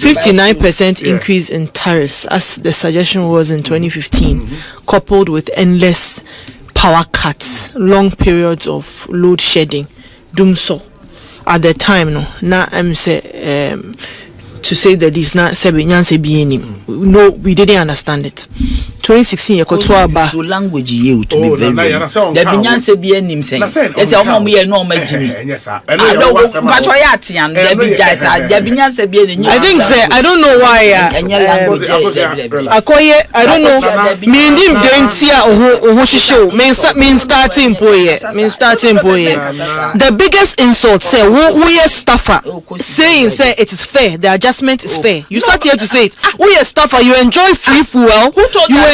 59% increase in tariffs, as the suggestion was in 2015, coupled with endless power cuts, long periods of load shedding. Dumso at the time, no. Now I'm say to say that it's not no, we didn't understand it. 2016 Akosua ba so language you to be very the binyanse bi anim say yes omo me no ma jimi but why atian the binyanse the binyanse bi anim I think say I don't know why akoye I don't know me ndim dentia oho shisho me starting boy the biggest insult say we staffer saying say it is fair, the adjustment is fair. You sat here to say it. We staffer, you enjoy free fuel, you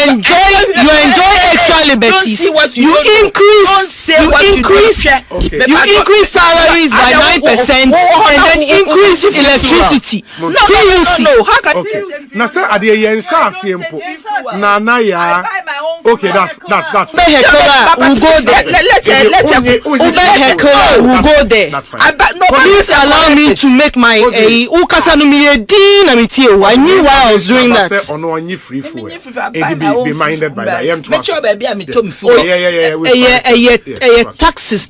enjoy extra liberties, you increase salaries by 9% and then increase electricity. No, how can now say at the yensa simple na ya okay, that's we'll go there. We'll go there. Please allow me to make my I knew why I was doing that. Be minded by that. Taxes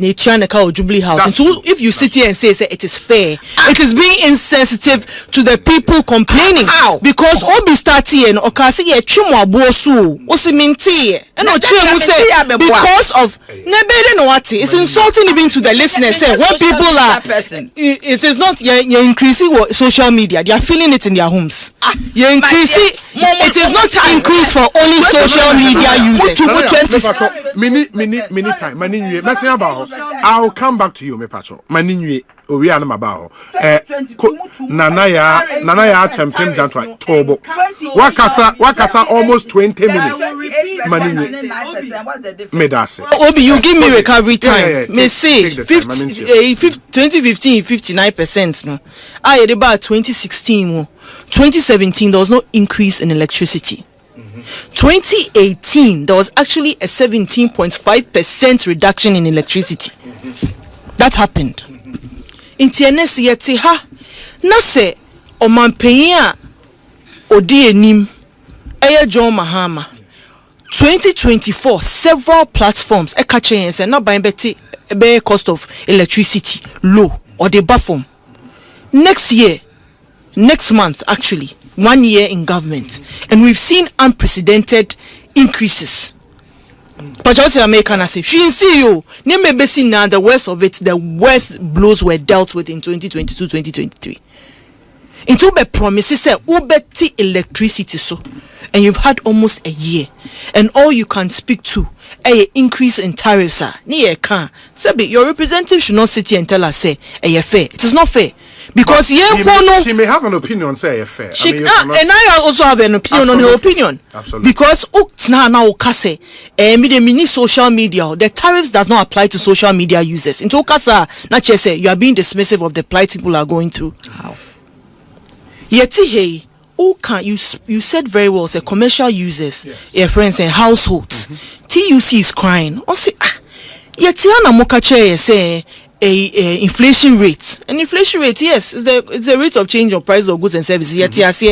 Jubilee House. And so if you sit here and say it is fair, it is being insensitive to the people complaining. Because Obi started and Okasi chumwa bosu osiminti and because of it's insulting even to the listeners. Say when people are it is not you're increasing social media, they are feeling it in their homes. You're increasing it is not increase for only social media users. Many time. I'll come back to you, me pacho. Maninwe Oriana Mabao. Nanaya champion Jantwa Tobo. Wakasa almost 20 minutes. Maninwe Medase. Obi, you give me recovery time. Me say 2015 59%. No, I had about 2016. 2017 there was no increase in electricity. 2018 there was actually a 17.5% reduction in electricity. That happened. In TNS yeti ha na se omanpenya odi enim eye John Mahama 2024 several platforms e ka chen say na ban beti be cost of electricity low or the buffer. Next month actually 1 year in government, and we've seen unprecedented increases. But also American say she see you maybe see now the worst of it, the worst blows were dealt with in 2022-2023. It will be promises say ubeti electricity so, and you've had almost a year, and all you can speak to a increase in tariffs your representative should not sit here and tell us say fair. It is not fair. Because she may have an opinion say fair. And I also have an opinion on her opinion. Absolutely. Because social media, the tariffs does not apply to social media users. In Okasa, not just say you are being dismissive of the plight people are going through. How? Yeti hey, you said very well, say commercial users, your friends and households. TUC is crying. Or say yeti ana mokache say a inflation rate. An inflation rate, yes, it's the rate of change of price of goods and services. Yet yes,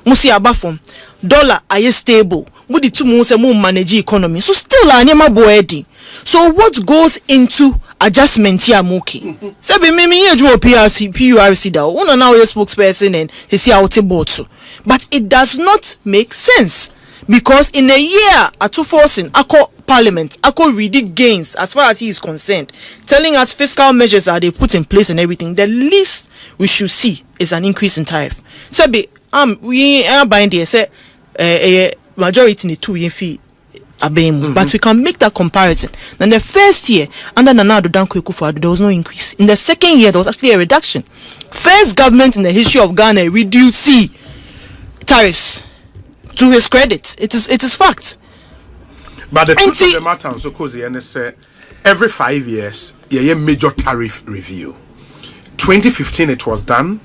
musi abafom dollar are stable. Mudi tu mu se mu manage economy. So still anema boedi. So what goes into adjustment here moki? Sabi me eju PURC da. Una now your spokesperson and they see how te board so. But it does not make sense. Because in a year, Atu forcing Ako Parliament, Ako really gains as far as he is concerned, telling us fiscal measures are they put in place and everything. The least we should see is an increase in tariff. So we are buying the say majority in the 2 year fee. But we can make that comparison. Then the first year under Nana Danko Akufo-Addo, there was no increase. In the second year, there was actually a reduction. First government in the history of Ghana reduced tariffs. To his credit, it is fact. But the truth of the matter, so cozy and say every 5 years, a major tariff review. 2015 it was done.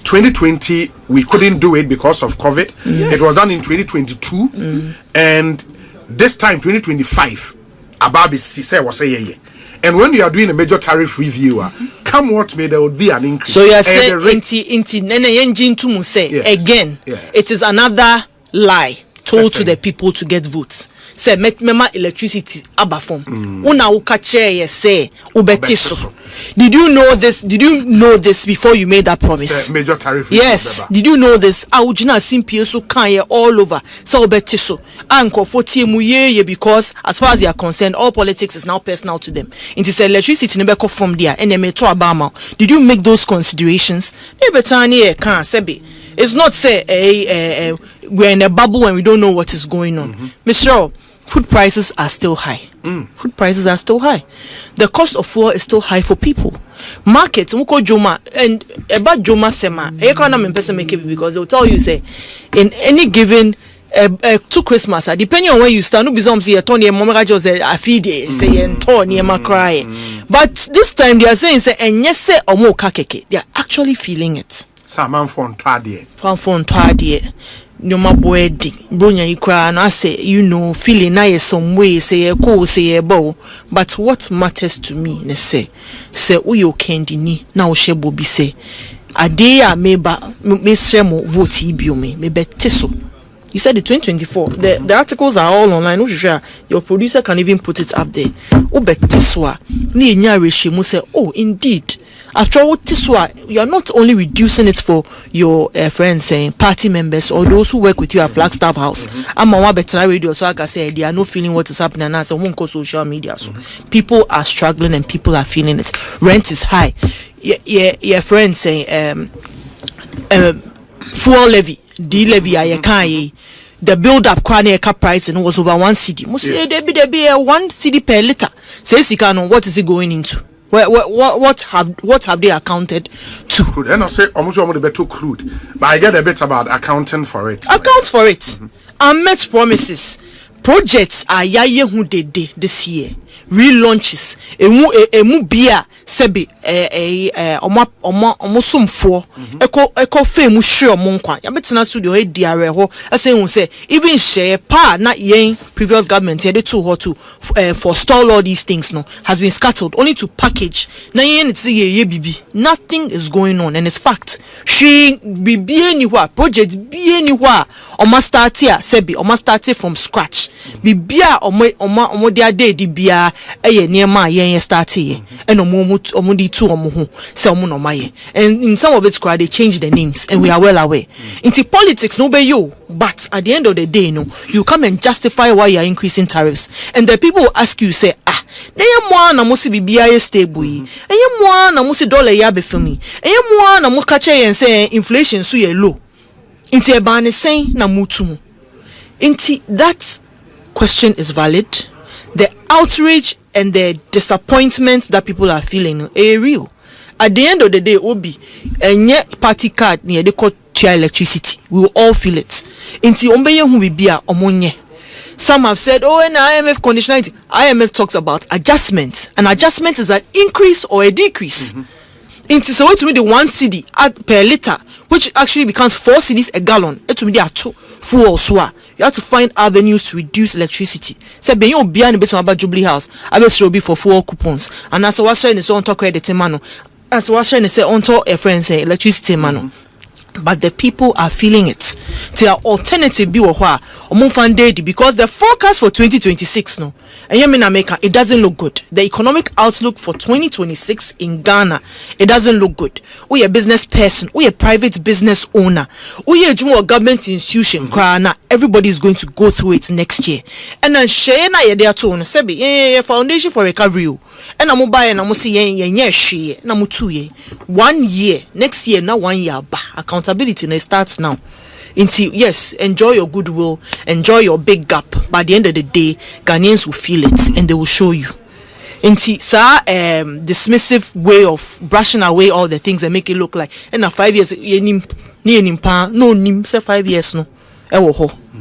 2020 we couldn't do it because of COVID. Yes. It was done in 2022, and this time 2025, Ababi said was a year. And when you are doing a major tariff review, come what may, there would be an increase. So you are saying, again, it is another lie told to the people to get votes. Say, mema electricity abafom. Una ukache say ubetiso. Did you know this? Did you know this before you made that promise? Major tariff. Yes. Did you know this? Aujina simpio so kanye all over. So ubetiso. Anko 40 muye because as far as they are concerned, all politics is now personal to them. It is electricity never come from there. And they to abama. Did you make those considerations? It's not say we're in a bubble and we don't know what is going on. Mr. Food prices are still high. Food prices are still high. The cost of fuel is still high for people. Markets, Joma, and about Joma Sema, because they'll tell you, say, in any given to Christmas, depending on where you stand, but this time they are saying, say, and yes, say, they are actually feeling it. Some for no my boy Brunya you cry and I say, you know, feeling nice some way, say a cool, say a bow. But what matters to me, ne say Uyo Kendi ni now shebo be say a day I may Miss Shemo vote Ibiume, maybe Tisso. You said the 2024. The articles are all online. Your producer can even put it up there. Ube Tiswa. Ni nyari shemu say, oh, indeed. After all, Tiswa, you are not only reducing it for your friends, party members, or those who work with you at Flagstaff House. I'm on better radio, so I can say they are not feeling what is happening, and I say won't go social media. So people are struggling and people are feeling it. Rent is high. Your friends say fuel levy, D levy, the build up price and was over 1 cedi. Must say there be 1 cedi per liter. Says what is it going into? What have they accounted to? Crude. And I say almost want to be too crude, but I get a bit about accounting for it. Account for it. Unmet promises. Projects are yaye who they did this year. Relaunches. Emu bia sebi omosum for eko fame sure monkwa. Ya betina studio he diare ho. Ase who say even share pa na yen previous government here they too hot to forestall all these things no has been scattered only to package. Na yen it's ye bibi. Nothing is going on and it's fact. She bibi anywhere project bi anywhere. Oma start here sebi oma start from scratch. Bibia omo dia day di bia eye niema yen start here and omo di two omo ho say omo no maye and in some of it they change the names and we are well aware into politics no be you but at the end of the day no you come and justify why you are increasing tariffs and the people will ask you say na ye mo na mo si bibia ye stable yi ye mo na mo si dollar ya be fami ye mo na mo ka che yen say inflation so ye low into e ban sen na mutu into that question is valid. The outrage and the disappointment that people are feeling are real. At the end of the day, Obi, and yet party card near the court electricity. We will all feel it. Until Ombeye who will be a omonye. Some have said, oh, and IMF conditionality. IMF talks about adjustments. An adjustment is an increase or a decrease. Into so to me the 1 cedi per liter, which actually becomes 4 cedis a gallon. It to me there are 2 full swa. You have to find avenues to reduce electricity. Say be you be an about Jubilee House. I will be for fuel coupons. And as I was saying, it's on top credit manu. As I was saying, say on top a friend say electricity manu. But the people are feeling it. Their alternative be because the forecast for 2026 no, and it doesn't look good. The economic outlook for 2026 in Ghana, it doesn't look good. We a business person, we a private business owner, we a government institution. Everybody is going to go through it next year. And then share na ye there too. Sebi foundation for recovery. And I'm buy and I'm see she na mu 2 year, 1 year next year now 1 year ba accountability and it starts now. Until yes, enjoy your goodwill, enjoy your big gap. By the end of the day, Ghanaians will feel it and they will show you. Until dismissive way of brushing away all the things and make it look like and 5 years no nim say 5 years no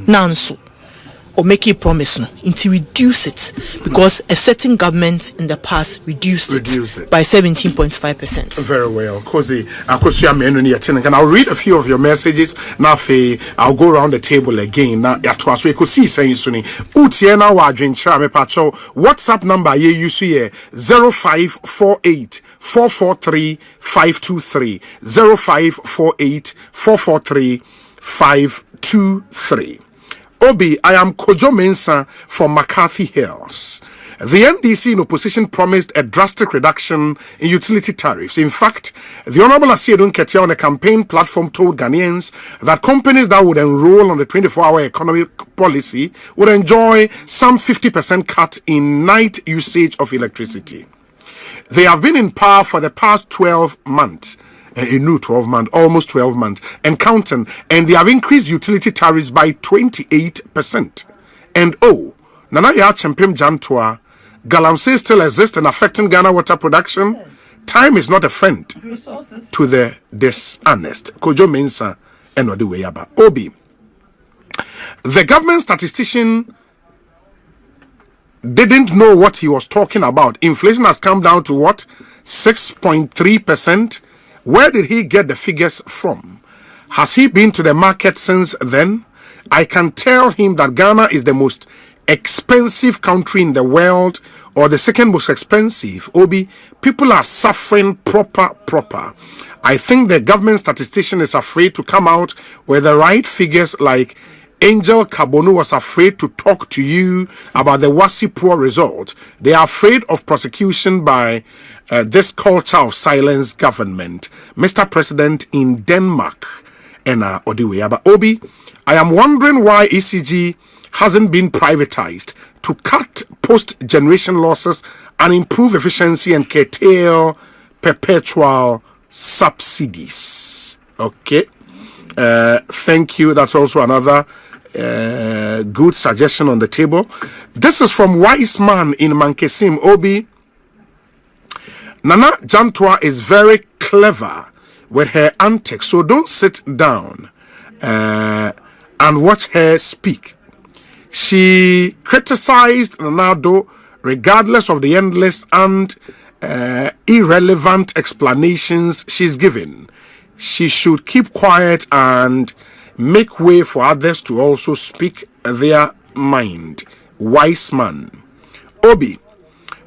nanso or make a promise until reduce it, because a certain government in the past reduced it by 17.5%. Very well. Akosua Manu ni attending, and I'll read a few of your messages. Now, I'll go around the table again. Now, so you could see saying Sunni. Utiena Wadrin Chame Pacho. WhatsApp number ye use here 0548 443 523 0548 443 523. Obi, I am Kojo Mensah from McCarthy Hills. The NDC in opposition promised a drastic reduction in utility tariffs. In fact, the Honorable Asiedun Ketia on a campaign platform told Ghanaians that companies that would enroll on the 24-hour economic policy would enjoy some 50% cut in night usage of electricity. They have been in power for the past 12 months. A new 12 months, almost 12 months, and counting, and they have increased utility tariffs by 28%. And Nana Ya Champim Jantua, Galamsey still exists and affecting Ghana water production. Time is not a friend to the dishonest. Kojo Mensah and Odiweyaba. Obi, the government statistician didn't know what he was talking about. Inflation has come down to what? 6.3%. Where did he get the figures from? Has he been to the market since then? I can tell him that Ghana is the most expensive country in the world, or the second most expensive. Obi, people are suffering proper. I think the government statistician is afraid to come out with the right figures, like Angel Kabonu was afraid to talk to you about the Wasi poor result. They are afraid of prosecution by this culture of silence government. Mr. President in Denmark and Odiweyaba. Obi, I am wondering why ECG hasn't been privatized to cut post-generation losses and improve efficiency and curtail perpetual subsidies. Okay. Thank you. That's also another good suggestion on the table. This is from Wise Man in Mankesim. Obi, Nana Jantua is very clever with her antics, so don't sit down and watch her speak. She criticized Ronaldo regardless of the endless and irrelevant explanations she's given. She should keep quiet and make way for others to also speak their mind. Wise man. Obi,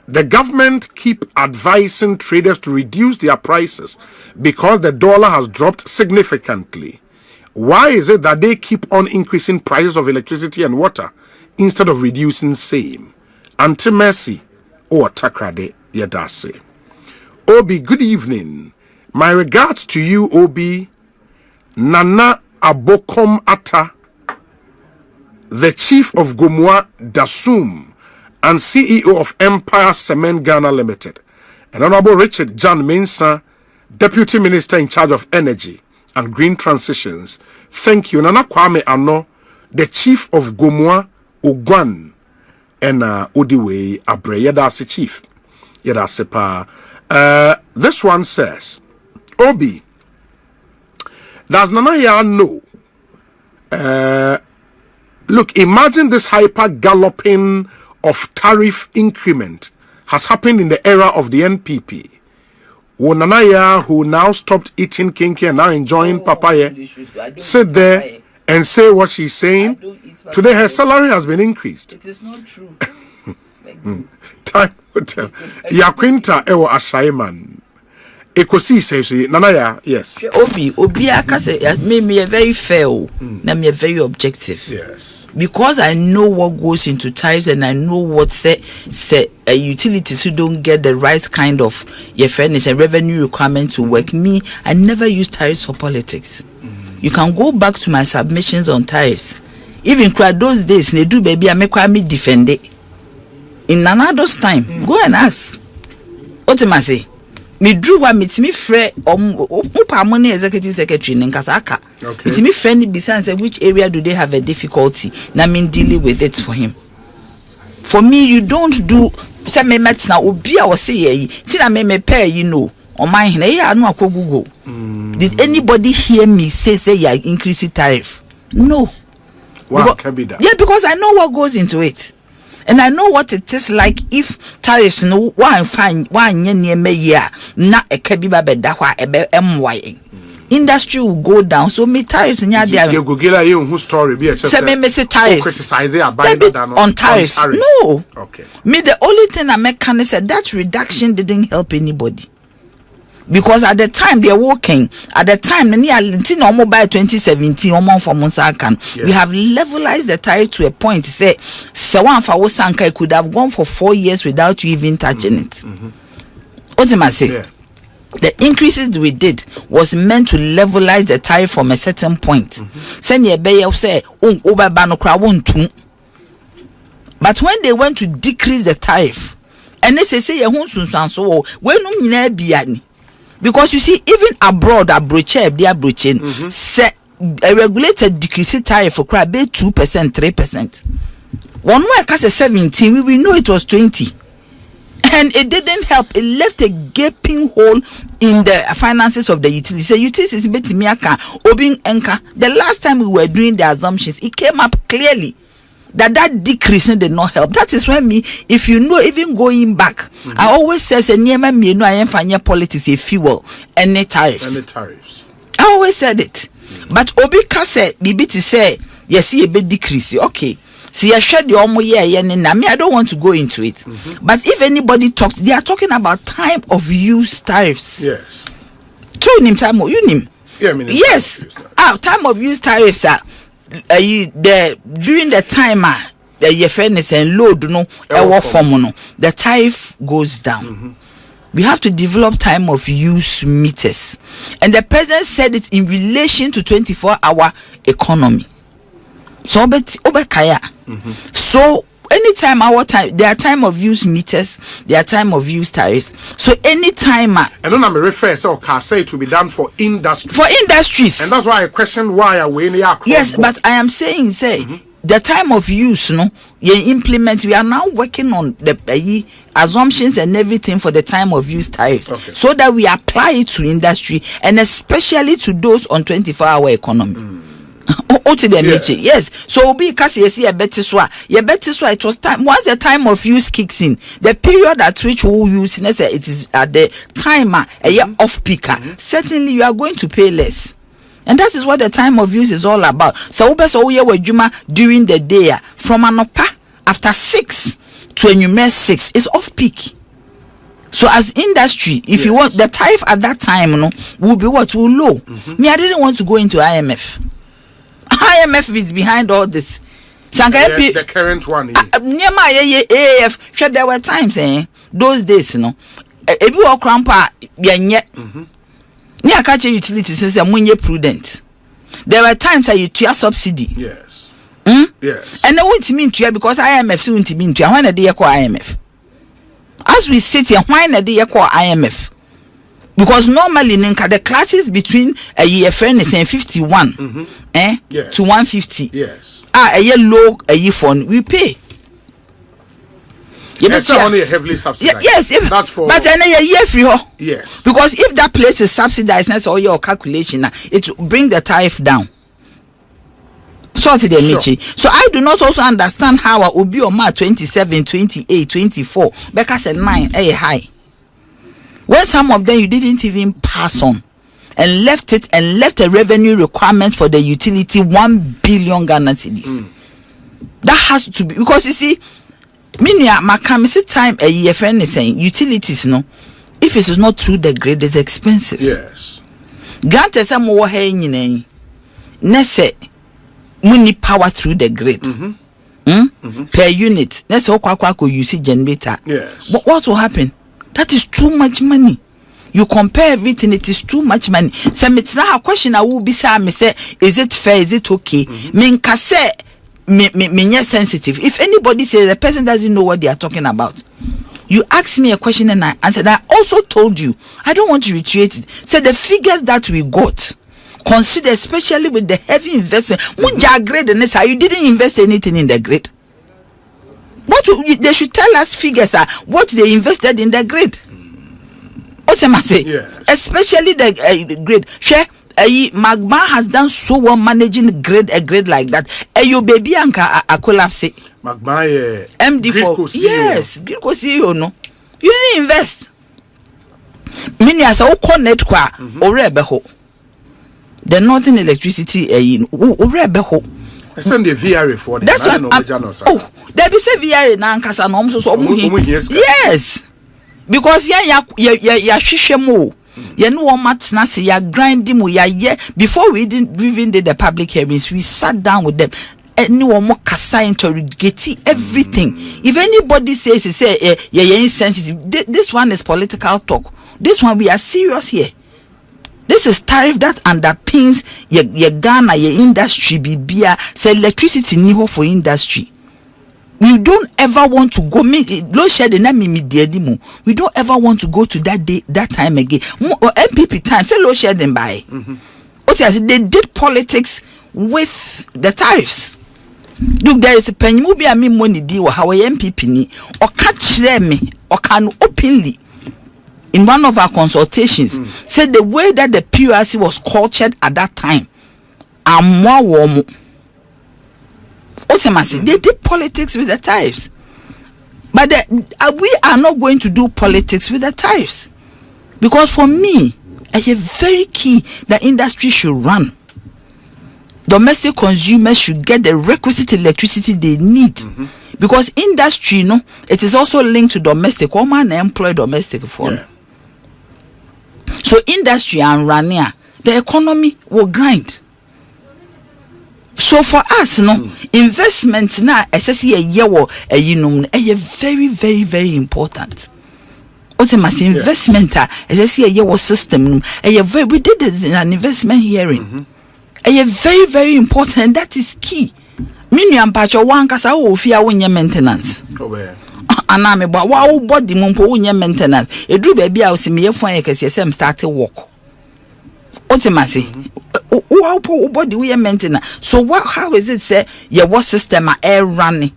the government keep advising traders to reduce their prices because the dollar has dropped significantly. Why is it that they keep on increasing prices of electricity and water instead of reducing same? Auntie Mercy or Takrade Yadase. Obi, good evening. My regards to you, Obi. Nana Abokom Atta, the chief of Gomwa Dasum and CEO of Empire Cement Ghana Limited, and Honorable Richard John Mensah, Deputy Minister in charge of Energy and Green Transitions. Thank you. Nana Kwame Ano, the chief of Gomwa Ogwan and Odiwe Abre. Yedase chief. Yedase pa. This one says, Obi, does Nana Ya know? Look, imagine this hyper galloping of tariff increment has happened in the era of the NPP. Nana, who now stopped eating kinky and now enjoying papaya, sit there and say what she's saying. Today her salary has been increased. It is not true. Time will tell. Yakwinta ewo ashaiman. Ekosi says Nanaya, yes. Obi akase me a very fair, na me very objective. Yes. Because I know what goes into tariffs and I know what say utilities who don't get the right kind of fairness and revenue requirement to work. Me, I never use tariffs for politics. You can go back to my submissions on tariffs. Even those days, they do baby I make me defend it. In Nanado's time, go and ask. Ultimately. Me drew one meet me free money executive secretary in Kasaka. Okay. It's me friendly besides which area do they have a difficulty? Na mean dealing with it for him. For me, you don't do say me met na obi a say tina me pay you know on my hand I no akọ Google. Did anybody hear me say you are increasing tariff? No. Wow, can be that. Yeah, because I know what goes into it. And I know what it is like if tariffs no one fine one year na a kebiba bedahwa ebe MY. Industry will go down. So me tariffs in your there. You go get a whose story be a say me say tariffs. Criticize on tariffs. No. Okay. Me the only thing I make can say that reduction didn't help anybody. Because at the time they're working, at the time by 2017 we have levelized the tariff to a point. Say one for Sanka could have gone for 4 years without you even touching it. Ultimately, the increases we did was meant to levelize the tariff from a certain point. Send your bay say but when they went to decrease the tariff, and they say so when because you see, even abroad, they are broaching. Say a regulated decrease tariff for crab 2%, 3%. One way cast 17, we know it was 20, and it didn't help. It left a gaping hole in the finances of the utilities. The utilities the last time we were doing the assumptions, it came up clearly that decrease did not help. That is when if you know, even going back, I always says a near me no I am fine politics a fuel any tariffs. I always said it. But Obi Kase Bibi to say yes, see a bit decrease. Okay. See, I shared the I don't want to go into it. But if anybody talks, they are talking about time of use tariffs. Yes. Time of use. Yeah, yes. Time of use tariffs are during the time your fairness and load the tariff goes down. We have to develop time of use meters, and the president said it in relation to 24-hour economy. So so anytime there are time of use meters, there are time of use tariffs. So any timer, and then I'm referring so say it will be done for industry. For industries. And that's why I question why are we in the yes, but I am saying the time of use, you implement. We are now working on the assumptions and everything for the time of use tariffs, so that we apply it to industry and especially to those on 24-hour economy. Yes. So because you see a better it was time. Once the time of use kicks in, the period at which we use it is at the timer a year off peaker. Certainly you are going to pay less. And that is what the time of use is all about. So during the day from anopa after 6 to a 6 is off peak. So as industry, if you want the tariff at that time, will be what will low. Me, I didn't want to go into IMF. IMF is behind all this. The current one here. There were times those days, if you walk grandpa, near catch utilities since I'm prudent. There were times that you tear subsidy. Yes. Yes. And I won't mean to because IMF soon to mean to when a day call IMF. As we sit here, why a day call IMF? Because normally the classes between a year friend is 51 to 150. Yes. A year low, a year phone we pay. It's only a heavily subsidized. Yes, that's for. But a year free. Yes. Because if that place is subsidized, that's all your calculation. It will bring the tariff down. So I do not also understand how I will be on March 27, 28, 24 because at 9 high. When some of them you didn't even pass on and left a revenue requirement for the utility 1 billion Ghana cedis. That has to be because you see, time a year friend is saying utilities if it is not through the grid it's expensive. Yes. Granted some more hey nese we need power through the grid. Per unit. Let's all use generator. Yes. But what will happen? That is too much money. You compare everything, it is too much money. So it's now a question I will be saying, is it fair? Is it okay? Me sensitive. If anybody says the person doesn't know what they are talking about, you ask me a question and I answered. I also told you, I don't want to reiterate it. So the figures that we got, consider especially with the heavy investment. You didn't invest anything in the grid. They should tell us figures what they invested in the grid. What am I saying? Yes. Especially the grid. Share Magma has done so well managing a grade like that. You baby anka a collapse. Magma MD for yes, Greco CEO no. You didn't invest. Many as a connect kwa or rebeho. The Northern Electricity or rebeho. Send the VRA for the that's what there be say VRA na nkasa no so yes because ya hwehwemo ye no wo matna se ya grinding mu ya ye before we even did the public hearings we sat down with them any one more kasa interrogate everything if anybody says you're insensitive this one is political talk this one we are serious here. This is tariff that underpins your Ghana, your industry, bibia, say electricity niho for industry. We don't ever want to go low shedding we don't ever want to go to that day, that time again. NPP time, say low shedding by. They did politics with the tariffs. Look, there is a penny movie I mean money deal how NPP ni or catch them or can openly. In one of our consultations, said the way that the PRC was cultured at that time, and more warm. They did politics with the tariffs, but we are not going to do politics with the tariffs because for me, it's very key that industry should run. Domestic consumers should get the requisite electricity they need. Because industry, it is also linked to domestic. One man employ domestic for. Yeah. So industry and running, the economy will grind. So for us, investment now, especially a year or a very, very, very important. Ultimately, investment, especially a year system, we did an investment hearing. A very, very important. That is key. Miniam patcho one kasa o fear when your maintenance. Aname but wow body mumpo when your maintenance. A drew baby house in me for a case started walk. Ultimately, wow body we maintenance. So how is it say your what system are air running?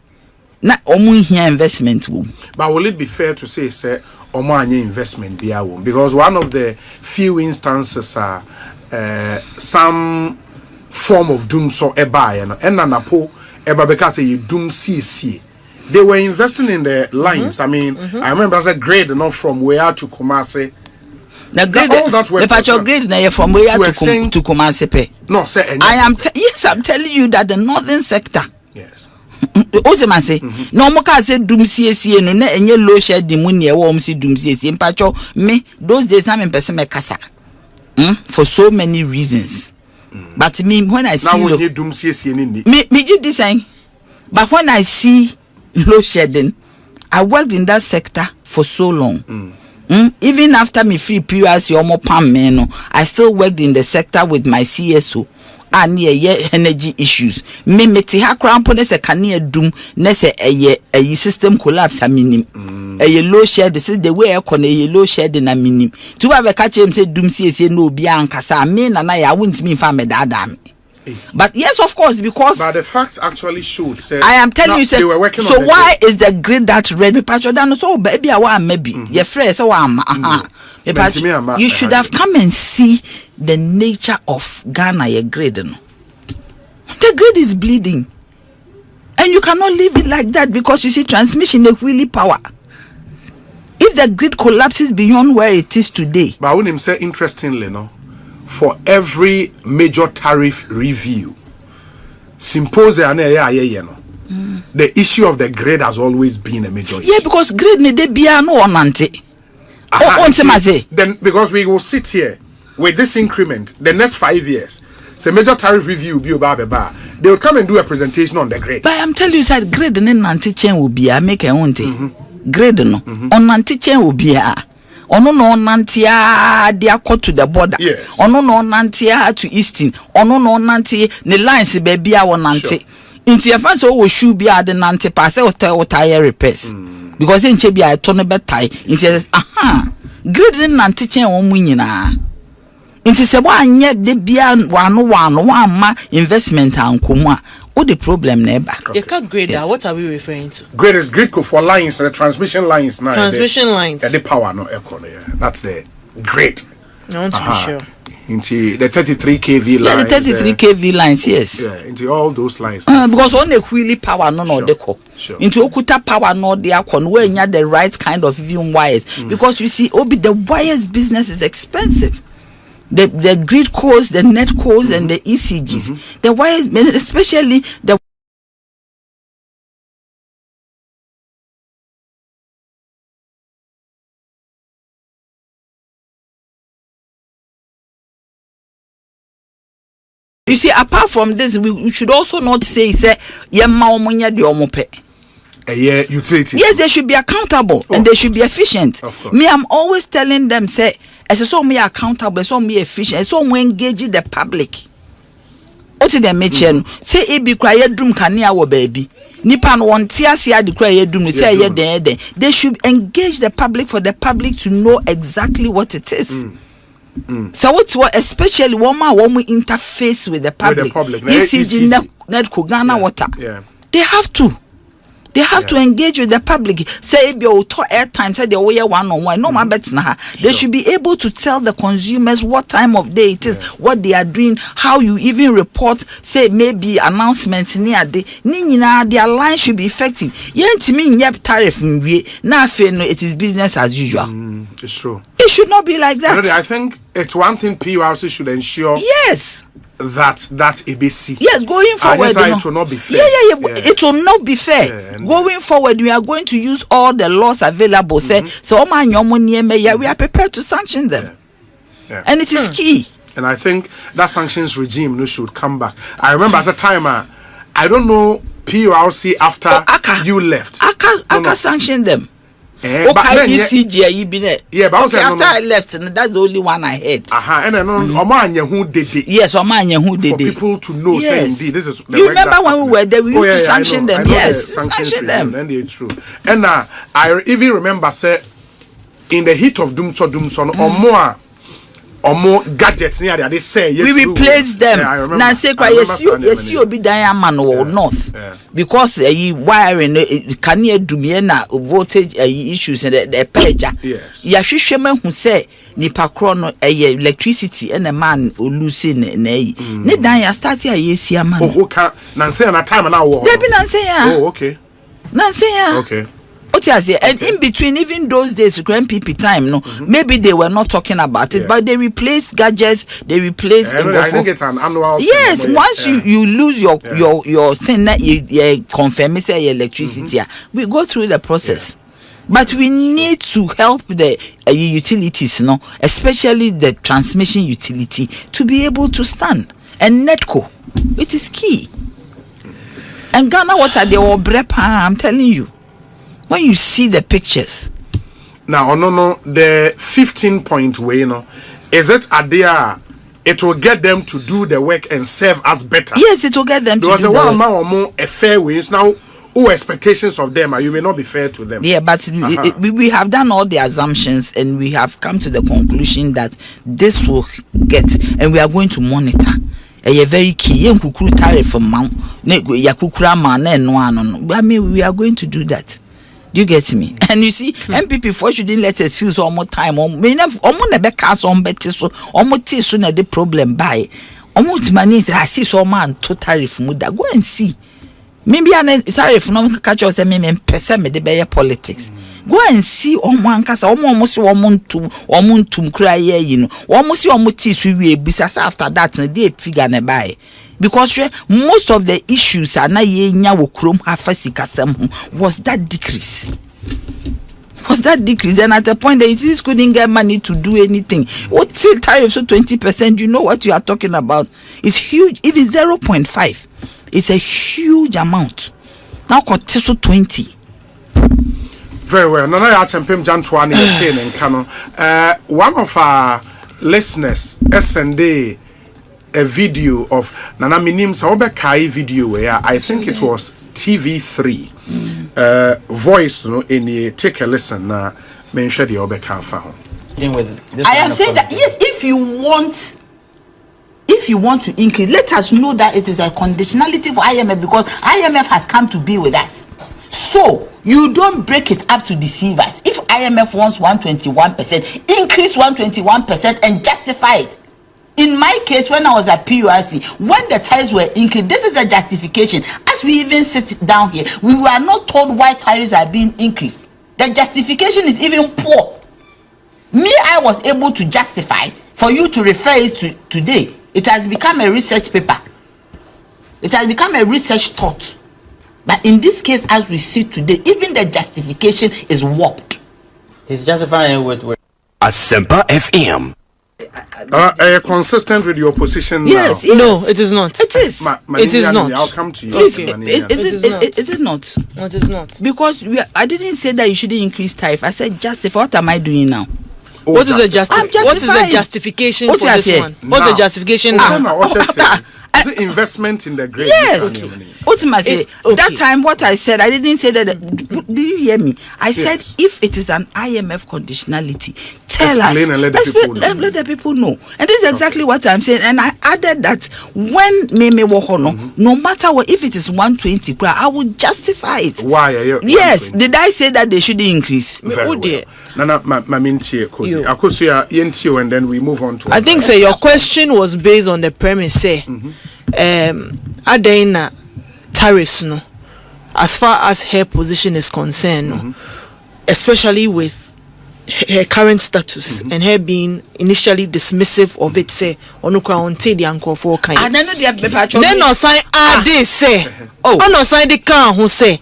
Not only here investment room. But will it be fair to say, sir, Omanye investment be our because one of the few instances are some form of doom so ebuy and anapo eba because you doom CC. They were investing in the lines. I mean, I remember as a grade not from where to Kumasi. The grade, the patch of grade from where to Kumasi pay. No, sir. Yes, I'm telling you that the northern sector. Yes. Ozema say no more can say doom CC no na enye low shed the money warm see doom CC in patch me those days na me person me kasa. For so many reasons. But me when I see now doom CC me did this thing. But when I see low shedding, I worked in that sector for so long. Even after me free PRC or more palm meno, I still worked in the sector with my CSO. And energy issues. Me meti ha crampo se kania doom nese a system collapse a minim. A low share this is the way I con a low share in a minim. To have a catch him say doom see no bianca sa me and I wouldn't mean for me dadam. But yes, of course, because but the facts actually showed. I am telling you, sir, so why is the grid that red? So baby, I want maybe your friend. So you should have come and see the nature of Ghana. Your grid, the grid is bleeding, and you cannot leave it like that because you see transmission is really power. If the grid collapses beyond where it is today, but I wouldn't say interestingly, no. For every major tariff review, symposium, the issue of the grade has always been a major issue. Yeah, because grade need to be no nante. Then because we will sit here with this increment, the next 5 years, the major tariff review will be they will come and do a presentation on the grade. But I'm telling you that grade and nante chain will be make a own grade no on nante chain will be ono no nantia dia go to the border. Yes. Ono no nantia to eastern. Ono no nanti the lines baby a won nanti. Inti e fan so wo shoe bia de nanti pass e tire repairs. Because in che bia to no betai. Inti grid nanti chen wo mu nyina. Inti se bo anye de bia wano ma investment ankomu a o the problem neighbor. You can't grade that. What are we referring to? Grade is grid for lines, the transmission lines now. Transmission lines. The power no echo. That's the grade. I want to be sure. into the 33 kV lines. Yeah, the 33 kV lines, yes. Yeah, into all those lines. Because on the wheelie power no deco. Sure. Into okuta power no de akon where you the right kind of even wires. Because you see, the wires business is expensive. The grid codes, the net codes, and the ECGs. The wires, especially the you see, apart from this, we should also not say utilities. Yes, they should be accountable and they should be efficient. Of course. Me, I'm always telling them, say, as so me accountable, so me efficient, so we engage the public. What did they mention? Say it be quiet room can our baby. Nipan one tears the quiet room, say there. They should engage the public for the public to know exactly what it is. So what especially when we interface with the public, ECG net Ghana water. Yeah. They have to engage with the public. Say if you talk airtime, say they way 1-on-1. No man bets na. They should be able to tell the consumers what time of day it is, what they are doing, how you even report. Say maybe announcements near their line should be effective. Tariff now it is business as usual. It's true. It should not be like that. I think it's one thing PURC should ensure. Yes. That ABC. Yes, going forward, it will not be fair. Yeah. It will not be fair. Going forward, we are going to use all the laws available. So, we are prepared to sanction them. Yeah. And it is key. And I think that sanctions regime should come back. I remember as a timer, I don't know PURC after you left. Aka sanctioned them. But but after I left, and that's the only one I heard. And then who did it? Yes, who did it? For people to know, yes. Indeed, this is. You remember when we were there? We used to sanction them. Yes, sanction them. And it's true. And I even remember, say, in the heat of Doomson, or more gadgets near there, they say we replaced them. Yeah, I remember. Now say yes, you be diamond or north because wiring can you do me na voltage issues and the pager. Yes. Ya hwehwem who say nipa kro no electricity and a man losing ne dan ya start ya yesi man. Oh, can Nancy na time na wo. Debi Nancy ya. Oh, okay. Nancy ya. Okay. And in between, even those days, NPP time, maybe they were not talking about it, but they replaced gadgets, they replaced. I think it's an annual. Yes, thing, once you lose your thing that you confirm, say electricity, we go through the process. But we need to help the utilities, especially the transmission utility, to be able to stand. And NETCO, it is key. And Ghana Water, they were brepa, I'm telling you. When you see the pictures. Now, the 15-point way, is it a day? It will get them to do the work and serve us better. Yes, it will get them to do the work. There was a more a fair ways now. Expectations of them, you may not be fair to them. Yeah, but we have done all the assumptions and we have come to the conclusion that this will get, and we are going to monitor. A very key tariff from Mount. I mean, we are going to do that. Do you get me? And you see, NPP for shouldn't let us feel so more time. Never cast on better so almost soon at the problem by almost money. I see some man to tariff muda. Go and see. Maybe I'm sorry if no catch us and me person me the better politics. Go and see one cast almost 1 month to cry, you know. Almost your motives we business after that and they figure ne buy. Because most of the issues are na wo krom was that decrease. And at a point the utilities couldn't get money to do anything. What till tariffs so 20%? You know what you are talking about? It's huge. If it's 0.5, it's a huge amount. Now got so 20. Very well. Nana ya champem Jantwani and Kano. One of our listeners, SND. A video of Nana Minim Saobe Kai video where I think it was TV3 voice in the take a listen mention the Obeka Faho. I am saying that yes, if you want to increase, let us know that it is a conditionality for IMF because IMF has come to be with us. So you don't break it up to deceive us. If IMF wants 121%, increase 121% and justify it. In my case, when I was at PURC, when the tariffs were increased, this is a justification. As we even sit down here, we were not told why tariffs are being increased. The justification is even poor. Me, I was able to justify for you to refer it to today. It has become a research paper. It has become a research thought. But in this case, as we see today, even the justification is warped. He's justifying with Asempa FM. Consistent with your position yes, now? Yes. No, it is not. It is. It is not. I'll come to you. Please, Okay. is it not? No, it is not. Because I didn't say that you shouldn't increase tariff. I said justify. What am I doing now? What is the justifying. justification What's for this here? one? What's the justification now? Is it investment in the grade? Yes. What am I say? Okay. That time, what I said, I didn't say that. Do you hear me? I said if it is an IMF conditionality, tell Explain us. And let the people know. Let the people know. And this is exactly what I'm saying. And I added that when Meme Wohono, no matter what, if it is 120, I would justify it. Why are you? Yes. Did I say that they shouldn't increase? Very well. Nana, my mintie, Kosi. Akosua, yentio, and then we move on to. I think, say your question was based on the premise, say, Adena tariffs, no, as far as her position is concerned, no, especially with her current status and her being initially dismissive of it, say, onukra onte di anko for kind. And then no sign they say, no sign the can who say,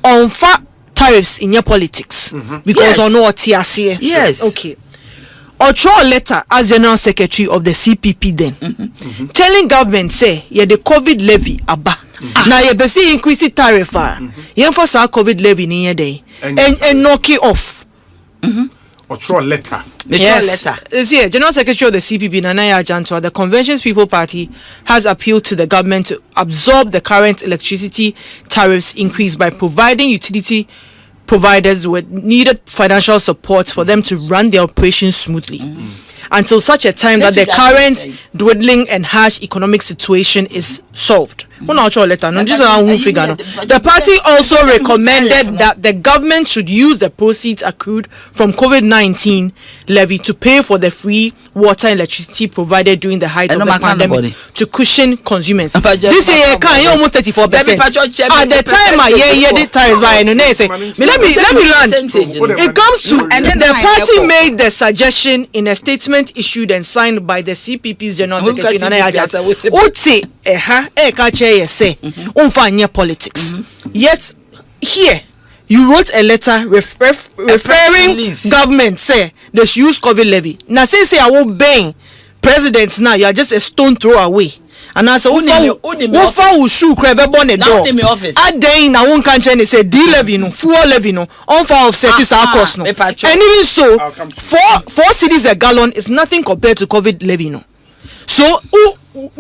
on fa tariffs in your politics because on what here. Yes. Okay. Or draw a letter as General Secretary of the CPP then, telling government say, yeah, the COVID levy aba. Now you be see increase the tariff. You for sa COVID levy in your day and knock it off. Or draw a letter. Yes. See, General Secretary of the CPP, Nanaya Jantua, the Conventions People Party has appealed to the government to absorb the current electricity tariffs increase by providing utility providers with needed financial support for them to run their operations smoothly until such a time that the current dwindling and harsh economic situation is solved. The party also recommended that the government should use the proceeds accrued from COVID-19 levy to pay for the free water and electricity provided during the height of the pandemic to cushion consumers. This year can almost 34%. At the time I hear the tariffs by let me learn. It comes to the party made the suggestion in a statement issued and signed by the CPP's General Secretary Nana politics. Yet here you wrote a letter referring government say they should use COVID levy. Now say I will bang presidents now, you are just a stone throw away. And I say who shoe crab on the door. I day na one country say D levy no, fuel levy no, on for offset is our cost no. And even so, 4 cities a gallon is nothing compared to COVID levy no. So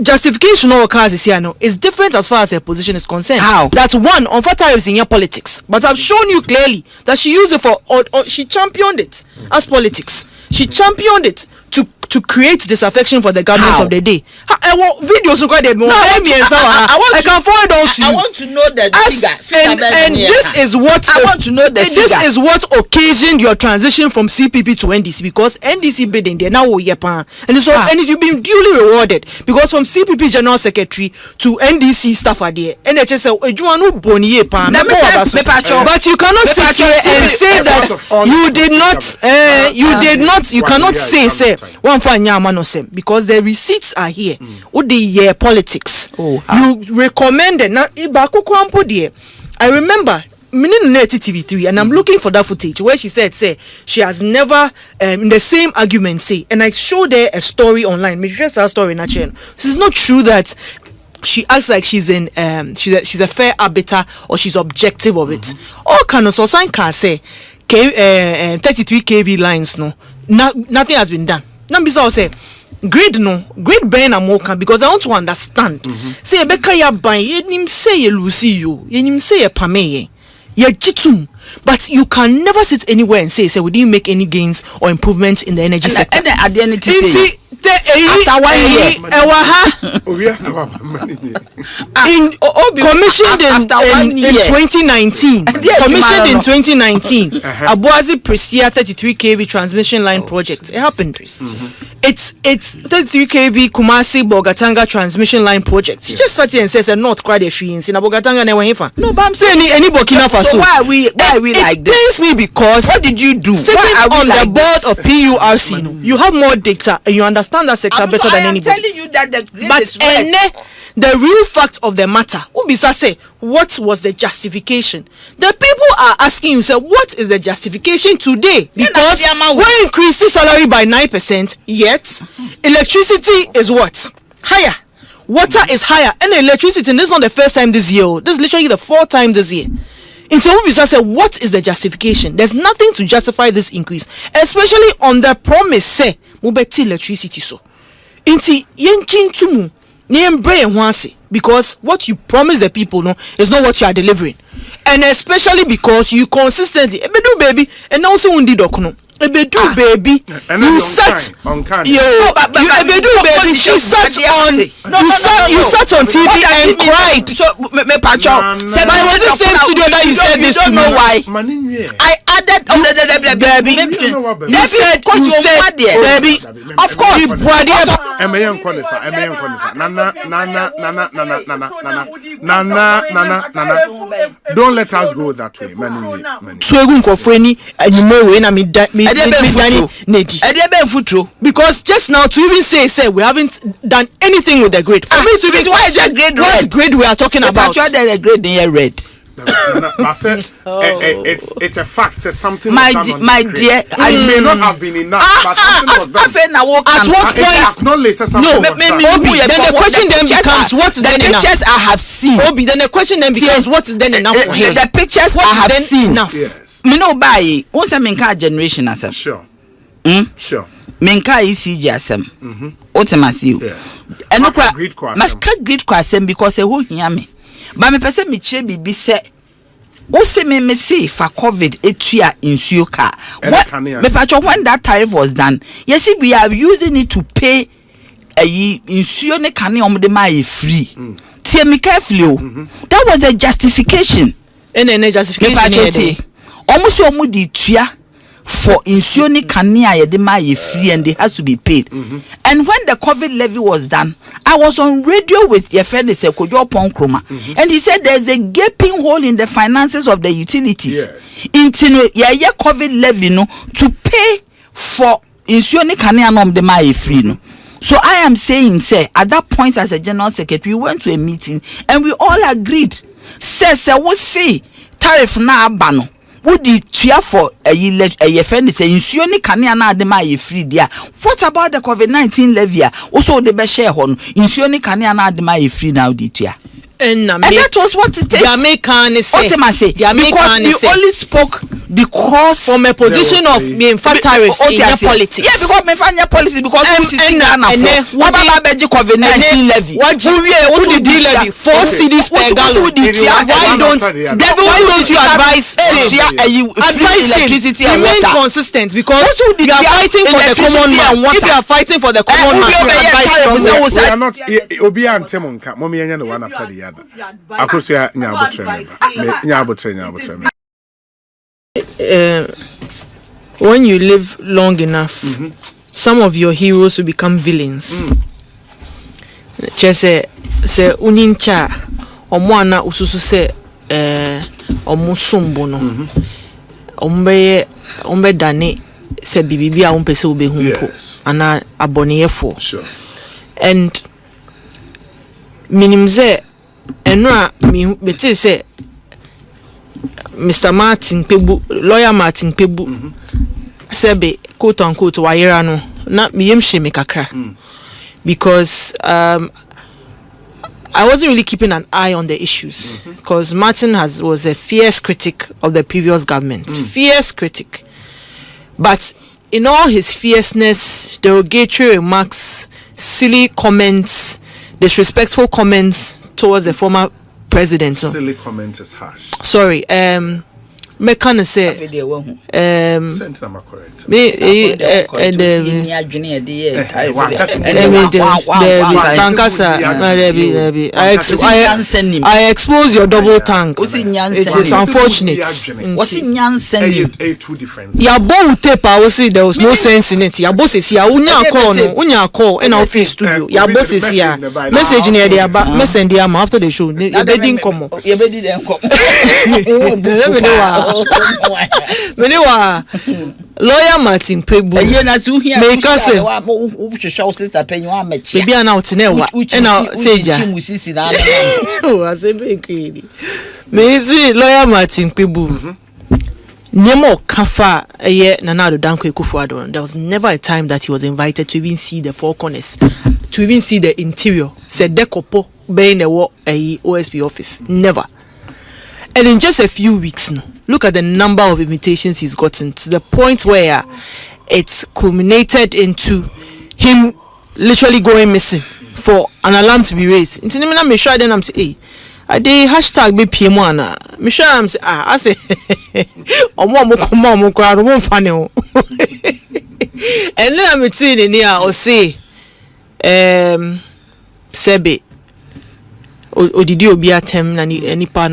justification of cars is here no is different as far as her position is concerned. How? That's one on tariffs in your politics. But I've shown you clearly that she used it for or she championed it as politics. She championed it to create disaffection for the government of the day. Videos recorded more. I can forward all to you. I want to know the figure. And this is what I want to know the figure. This is what occasioned your transition from CPP to NDC because NDC bidding there now and so and you've been duly rewarded because from CPP General Secretary to NDC staff are there. NHS but you cannot sit here and say that you cannot say one for Nyamano because the receipts are here. What the year politics? You recommended now I remember TV3 and I'm looking for that footage where she said she has never in the same argument and I showed her a story online. Maybe just a story in a channel. This is not true that she acts like she's in she's a fair arbiter or she's objective of it. All kind of so sign can say 33 kV lines nothing has been done. Nambisa say grid burn a more because I want to understand. Say beka ya ban yenim say ye lucy you yenim say ye pame ye jitum but you can never sit anywhere and say we didn't make any gains or improvements in the energy sector. After 1 year. Commissioned in 2019. Commissioned in 2019. Abuazi Prestia 33 kV transmission line project. It happened. It's 33 kV Kumasi Bogatanga transmission line project. You just sat here and says a not quite a tree in Bogatanga never hefa. No, but I'm saying any Burkina Faso. So why are we like this? It pains me because what did you do? Sitting on the board of PURC, you have more data and you understand that sector better than anybody. I'm telling you that the grid is red. The real fact of the matter, Ubisa say, what was the justification? The people are asking you, say, what is the justification today? Because we increased the salary by 9%, yet electricity is what? Higher. Water is higher. And electricity, and this is not the first time this year. This is literally the fourth time this year. Into Ubisa say, what is the justification? There's nothing to justify this increase, especially on the promise, say, mubeti electricity so. Inti yenkin tumu. Because what you promise the people is not what you are delivering, and especially because you consistently baby and also baby you sat baby she sat on you sat on TV and cried. Said I was the same studio that you said this to me. Why I added baby you said baby of course don't let us go that way, Manu. Because just now to even say we haven't done anything with the grade. For me to be why is the grade what red? Grade we are talking about? The grade in red. It's a fact. It's something. My dear, I may not have been enough, but something was done. At what point? No, Obi, then the question then becomes what is then enough? The pictures I have seen. Obi, then the question then becomes what is then enough for him? The pictures I have seen. Enough. Yes. Me no buy. What's a minka generation asem? Sure. Sure. Minka ECG asem. Otemasi. Yes. And no cry. Must cut great asem because a who hear me. But me person me che bibi se. O se me say for COVID etua insuo car. What me pacho when that tariff was done. You see we are using it to pay insuo ne kane omde ma free. Tie me carefully o. That was the justification. Any justification. Almost omudi tua for insuo ne kane yede ma free and they has to be paid. And when the COVID levy was done, I was on radio with your friend Sekojo Ponkroma, and he said there's a gaping hole in the finances of the utilities. Yes. Into yeah COVID levy to pay for insuo ne kane anom de ma free no. So I am saying, say, at that point as a general secretary, we went to a meeting and we all agreed. Say, we'll see tariff na abano. Would the tia for a friend say insuoni kania na adema ye free there? What about the COVID-19 levy? Also the best share on insuoni kania na adema ye free now the tia. And that was what it is. Because we only spoke because from a position of being fat tariffs in your politics. Yeah, because me find your policy because we see Ghana for. What about the COVID-19 levy? What did you levy? 4 cedis per gallon. Why don't you advise electricity and remain water consistent? Because you are fighting for the common man. If you are fighting for the common man, you advise strongly. We are not Obi and Temonka. Mommy and the one after the other. Akosua nyabotre. When you live long enough, some of your heroes will become villains. Just say unincha omwana ususu se omusumbo no ombe dane se bibibi a umpese ubehumpo ana aboneyefo. Sure. And minimze enra me say Mr. Martin Pebu, lawyer Martin Pebu, sebe quote unquote wayera no na miyemhye me kakra because I wasn't really keeping an eye on the issues because Martin was a fierce critic of the previous government, fierce critic, but in all his fierceness, derogatory remarks, silly comments, disrespectful comments towards the former president. Silly comment is harsh. Sorry, me can say me I expose your double tongue. It is unfortunate. Your bow tape, I will say there was no sense in it. Your boss is here. Unya call in office studio. Your boss is here. Message near the message the after the show. Your bedding come. Menewa lawyer Martin Pebu make us say baby now tinewa and now seja oh I say be greedy me see lawyer Martin Pebu Nemo kafa Nana Danko Ekufuadon. There was never a time that he was invited to even see the four corners, to even see the interior. Said dekopo be in the OSP office. Never. And in just a few weeks now, look at the number of invitations he's gotten, to the point where it's culminated into him literally going missing for an alarm to be raised. Into me make sure then I'm say, hey, I did hashtag be PM1. Me sure I'm say, I say, omo crowd, omo funny. And then I'm saying in here or say, Sebe. Odidi obi atem na nipa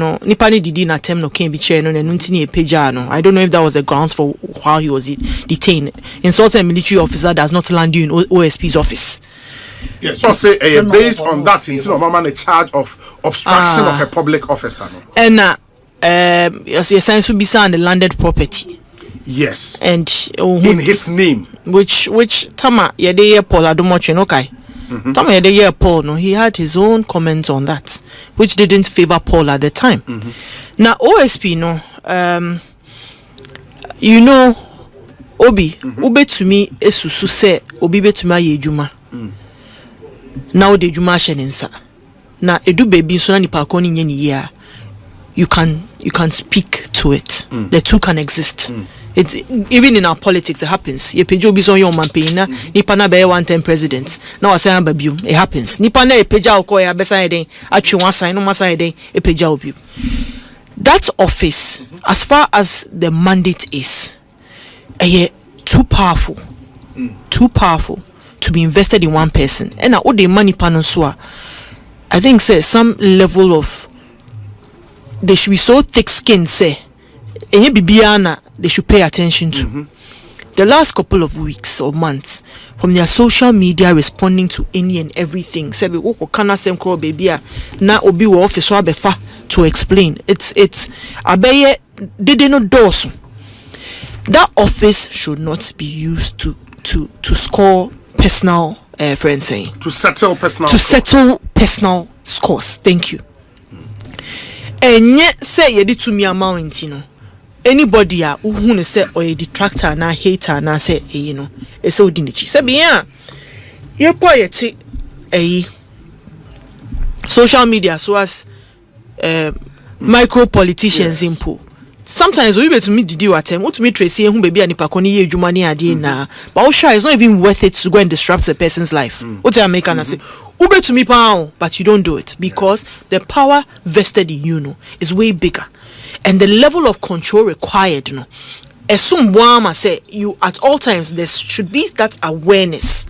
ni didi na atem no can be chair no na ntini epeja no. I don't know if that was the grounds for why he was detained. Insulting a military officer does not land you in OSP's office. Yes, so say based on that until mama in charge of obstruction of a public officer no. And yes science will be on the landed property. Yes. And in his name which tama yede Paul Adomoche no kai. Tama the year Paul, no, he had his own comments on that, which didn't favor Paul at the time. Now OSP, no, you know, Obi, Ube to me esusu se Obi be to me juma. Now the juma sheninsa. Now edu baby so na ni pakoni nyeni year. You can speak to it. The two can exist. It's even in our politics it happens. Ye pejo bi so yon man payina nipa na be 110 president. Now I say am babium. It happens. Nipa na e peja okọ ya besa eden atwe one sign no masa eden e peja obi. That office, as far as the mandate is, too powerful to be invested in one person. And now all the money panoswa, I think say some level of they should be so thick-skinned, say, they should pay attention to. The last couple of weeks or months, from their social media responding to any and everything, say, baby, na obi wo office wa befa to explain. It's abeye they not doors. That office should not be used to score personal friends saying. To settle personal scores. Thank you. And yet say you did to me amount, you know. Anybody who say or a detractor na hater na say you know it's so dinichi. Say bien you boy social media so as micro politicians impo. Sometimes we be to meet the deal at what to meet Tracy who baby and pakoni ye jumani adi na but sure it's not even worth it to go and disrupt the person's life. What I make and say ube to me pound, but you don't do it because the power vested in you know is way bigger and the level of control required you know assume one say you at all times there should be that awareness.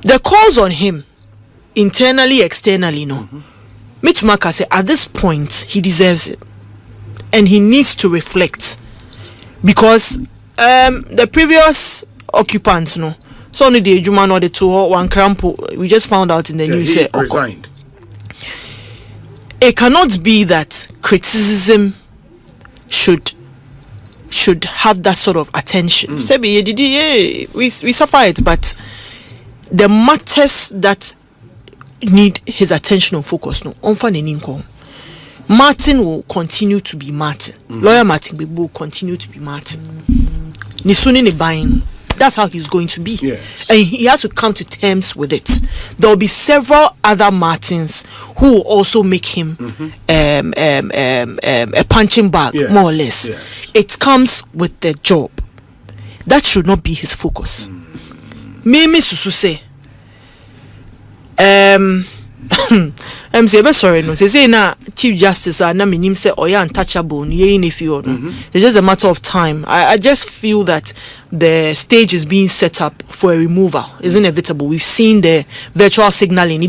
The calls on him internally externally no Mitchumaka say at this point he deserves it. And he needs to reflect because the previous occupants, no, so only the Juma or the two one crampo. We just found out in the news. He resigned. It cannot be that criticism should have that sort of attention. We suffer it, but the matters that need his attention and focus, no, on Martin will continue to be Martin. Lawyer Martin will continue to be Martin. Nisuni ni buying. That's how he's going to be. Yes. And he has to come to terms with it. There will be several other Martins who will also make him a punching bag, more or less. Yes. It comes with the job. That should not be his focus. Mimi Susu say, I'm say sorry no say na Chief Justice na minim say oya untouchable ye in if you no. It's just a matter of time. I just feel that the stage is being set up for a removal. It's inevitable. We've seen the virtual signaling.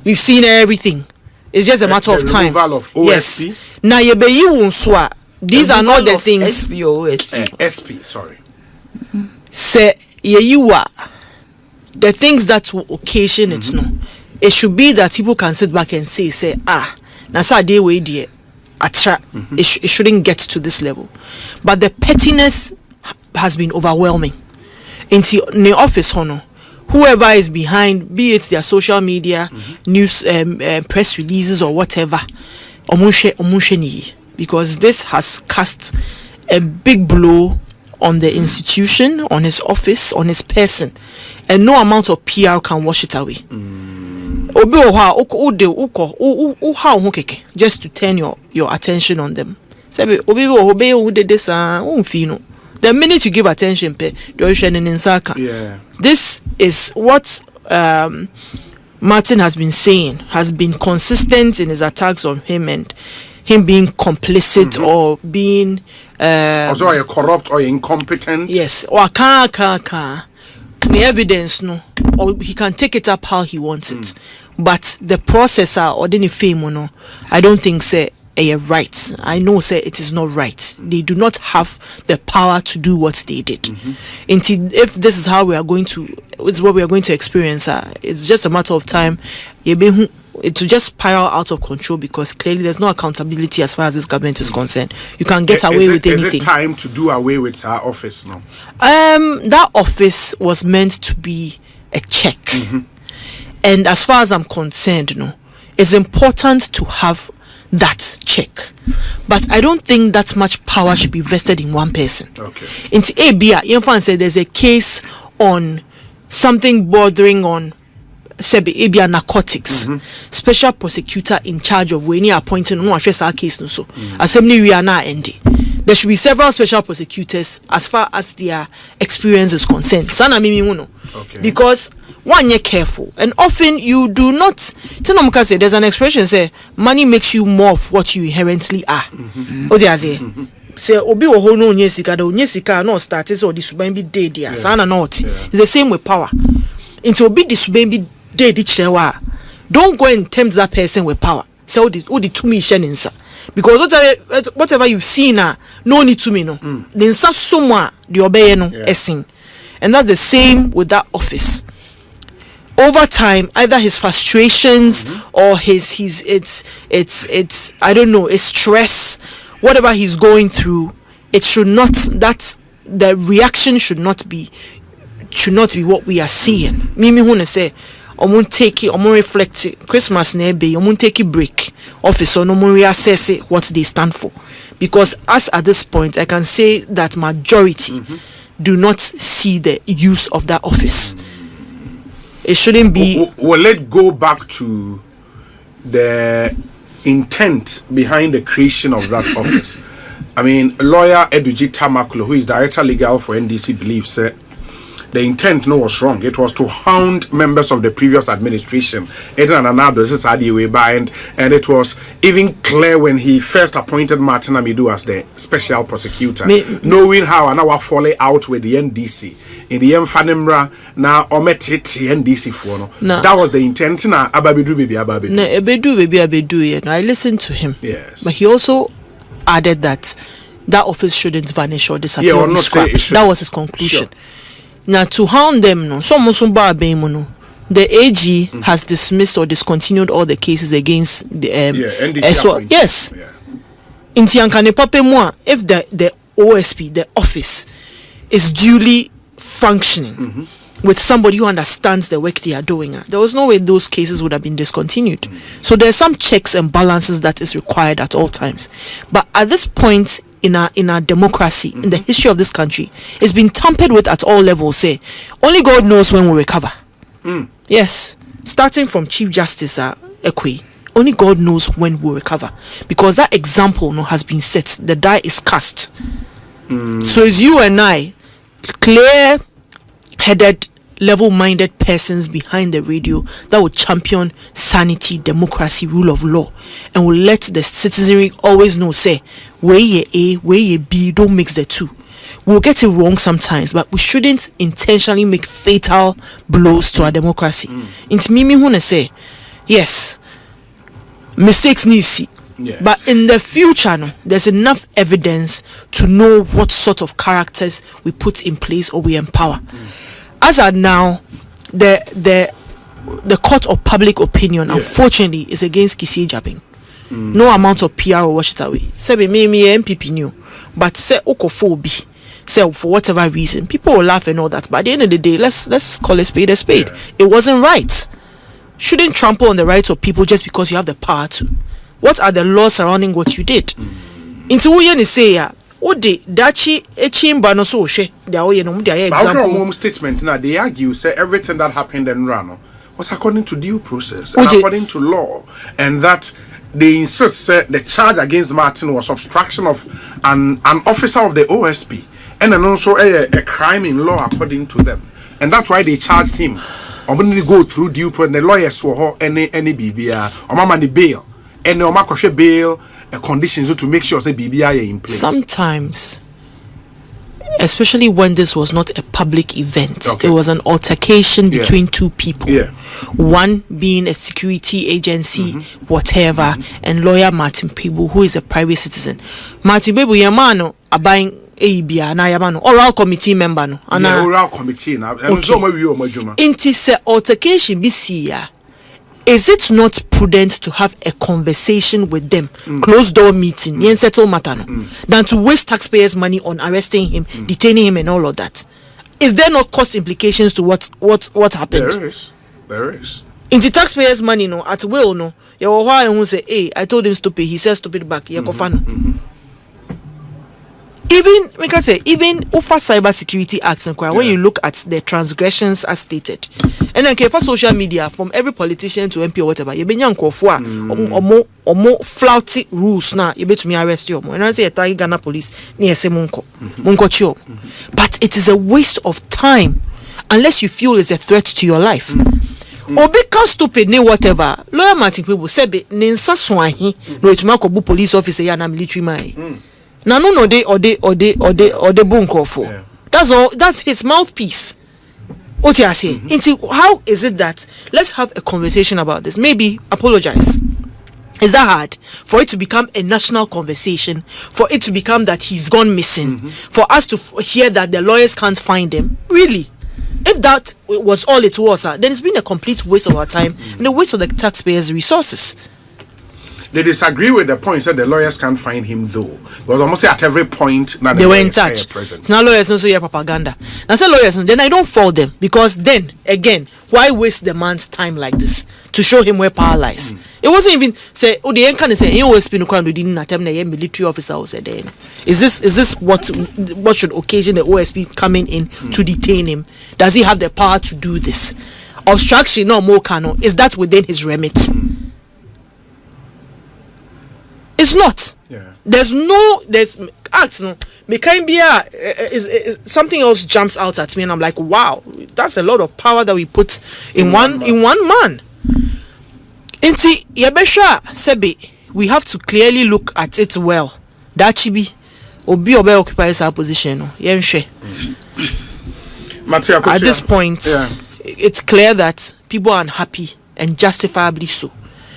We've seen everything. It's just a matter of time. Removal of OSP. Yes. Now you be you unswa. These are not the things. SP or OSP. SP, sorry. Say you are the things that will occasion it. No, it should be that people can sit back and say now so day way dear. It shouldn't get to this level, but the pettiness has been overwhelming. Into the office, whoever is behind, be it their social media, news, press releases or whatever, because this has cast a big blow on the institution, on his office, on his person, and no amount of PR can wash it away. Just to turn your attention on them. The minute you give attention, this is what Martin has been saying, has been consistent in his attacks on him and him being complicit or being also corrupt or incompetent. Yes, or the evidence no, or he can take it up how he wants it, but the processor or the fame no, I don't think say right. I know say it is not right. They do not have the power to do what they did. Until if this is how we are going to, it's what we are going to experience. It's just a matter of time. It will just spiral out of control because clearly there's no accountability as far as this government is concerned. You can get away with anything. Is it time to do away with our office now? That office was meant to be a check, and as far as I'm concerned, it's important to have that check, but I don't think that much power should be vested in one person. Okay. Into ABA, Yefan said there's a case on something bordering on ABA narcotics. Special prosecutor in charge of when he appointed no address our case no so. Assembly we are now ending. There should be several special prosecutors as far as their experience is concerned. Sana mimi uno. Okay. Because one, you're careful, and often you do not. Say there's an expression say money makes you more of what you inherently are. Say obi wo no nyesika no start so this be day there. Sana not. It's the same with power. Into obi this be day di don't go and tempt that person with power. Say the to me sheninsa. Because whatever you've seen no need to me no. Then someone the obey no essing. And that's the same with that office. Over time, either his frustrations or it's I don't know, his stress, whatever he's going through, it should not, the reaction should not be what we are seeing. Mimi huna say take it, reflect it. Christmas nebe, take a break. Office or no reassess what they stand for. Because as at this point, I can say that majority do not see the use of that office. It shouldn't be. Well, let's go back to the intent behind the creation of that office. I mean, lawyer Eduji Tamaklo, who is director legal for NDC, believes the intent was wrong. It was to hound members of the previous administration. And it was even clear when he first appointed Martin Amidu as the special prosecutor, knowing how an hour follow out with the NDC in the Mfanimra now ometiti NDC for no. That was the intent. Na ababidu baby ababidu. No, abedu. I listened to him. Yes, but he also added that office shouldn't vanish or disappear. Yeah, or not say it should. That was his conclusion. Sure. Now to hound them, the AG has dismissed or discontinued all the cases against the NDC. Yes. If the OSP, the office, is duly functioning with somebody who understands the work they are doing, there was no way those cases would have been discontinued. So there are some checks and balances that is required at all times. But at this point in our democracy, in the history of this country, it's been tampered with at all levels. Say only God knows when we'll recover. Yes, starting from Chief Justice Ekwe, only God knows when we'll recover, because that example has been set. The die is cast. So it's you and I, clear-headed level-minded persons behind the radio that will champion sanity, democracy, rule of law, and will let the citizenry always know, say, where ye A, where ye B, don't mix the two. We'll get it wrong sometimes, but we shouldn't intentionally make fatal blows to our democracy. It's Mimi who say, yes, mistakes need to see. Yes. But in the future, no, there's enough evidence to know what sort of characters we put in place or we empower. As at now, the court of public opinion, unfortunately, is against Kisi Jabing. No amount of PR will wash it away. Say me NPP new, but say Okofo say for whatever reason, people will laugh and all that. But at the end of the day, let's call a spade a spade. Yeah. It wasn't right. Shouldn't trample on the rights of people just because you have the power to. What are the laws surrounding what you did? Into who you say ya? Ode dachi echimba no so she. They are no example. Statement now they argue say everything that happened in Rano was according to due process, and according to law, and that they insist the charge against Martin was obstruction of an officer of the OSP, and then also a crime in law according to them, and that's why they charged him. I'm going to go through due process. The lawyers were any BBR or mama the bail. And the bail conditions to make sure say BBI in place. Sometimes, especially when this was not a public event, it was an altercation between two people. One being a security agency, whatever, and lawyer Martin Peeble, who is a private citizen. Martin Peeble, yamano abuying ABA na yamano oral committee member no. Oral committee na. Inti se altercation bisiya. Is it not prudent to have a conversation with them, closed door meeting, settle matter, than to waste taxpayers' money on arresting him, detaining him, and all of that? Is there not cost implications to what happened? There is. In the taxpayers' money, no, at will, no. You why who say, hey, I told him stupid. He says stupid back. Even even over cyber security acts and when you look at the transgressions as stated, and then for social media, from every politician to MP or whatever, you been young or more flouty rules now. You bet me arrest you. And I say a Ghana police near Semunko but it is a waste of time unless you feel it's a threat to your life. Or because stupid ne whatever. Lawyer Martin people say be ninsa swahi no etumako police officer ya na military man. No they bunkofo. That's all. That's his mouthpiece. What you say? How is it that? Let's have a conversation about this. Maybe apologize. Is that hard for it to become a national conversation? For it to become that he's gone missing? For us to hear that the lawyers can't find him? Really? If that was all it was, then it's been a complete waste of our time and a waste of the taxpayers' resources. They disagree with the point that the lawyers can't find him though. But almost at every point they were in touch. Now lawyers also hear propaganda. Now say lawyers, then I don't fault them because then again, why waste the man's time like this to show him where power lies? It wasn't even say the end can say OSP no crime didn't attempt a military officer was then. Is this what should occasion the OSP coming in to detain him? Does he have the power to do this? Obstruction no more cano. Is that within his remit? It's not. There's acts no. Is something else jumps out at me and I'm like, wow, that's a lot of power that we put in one man. Inti yabesha sebi, we have to clearly look at it well. That chibi obi occupies our position. At this point, it's clear that people are unhappy and justifiably so.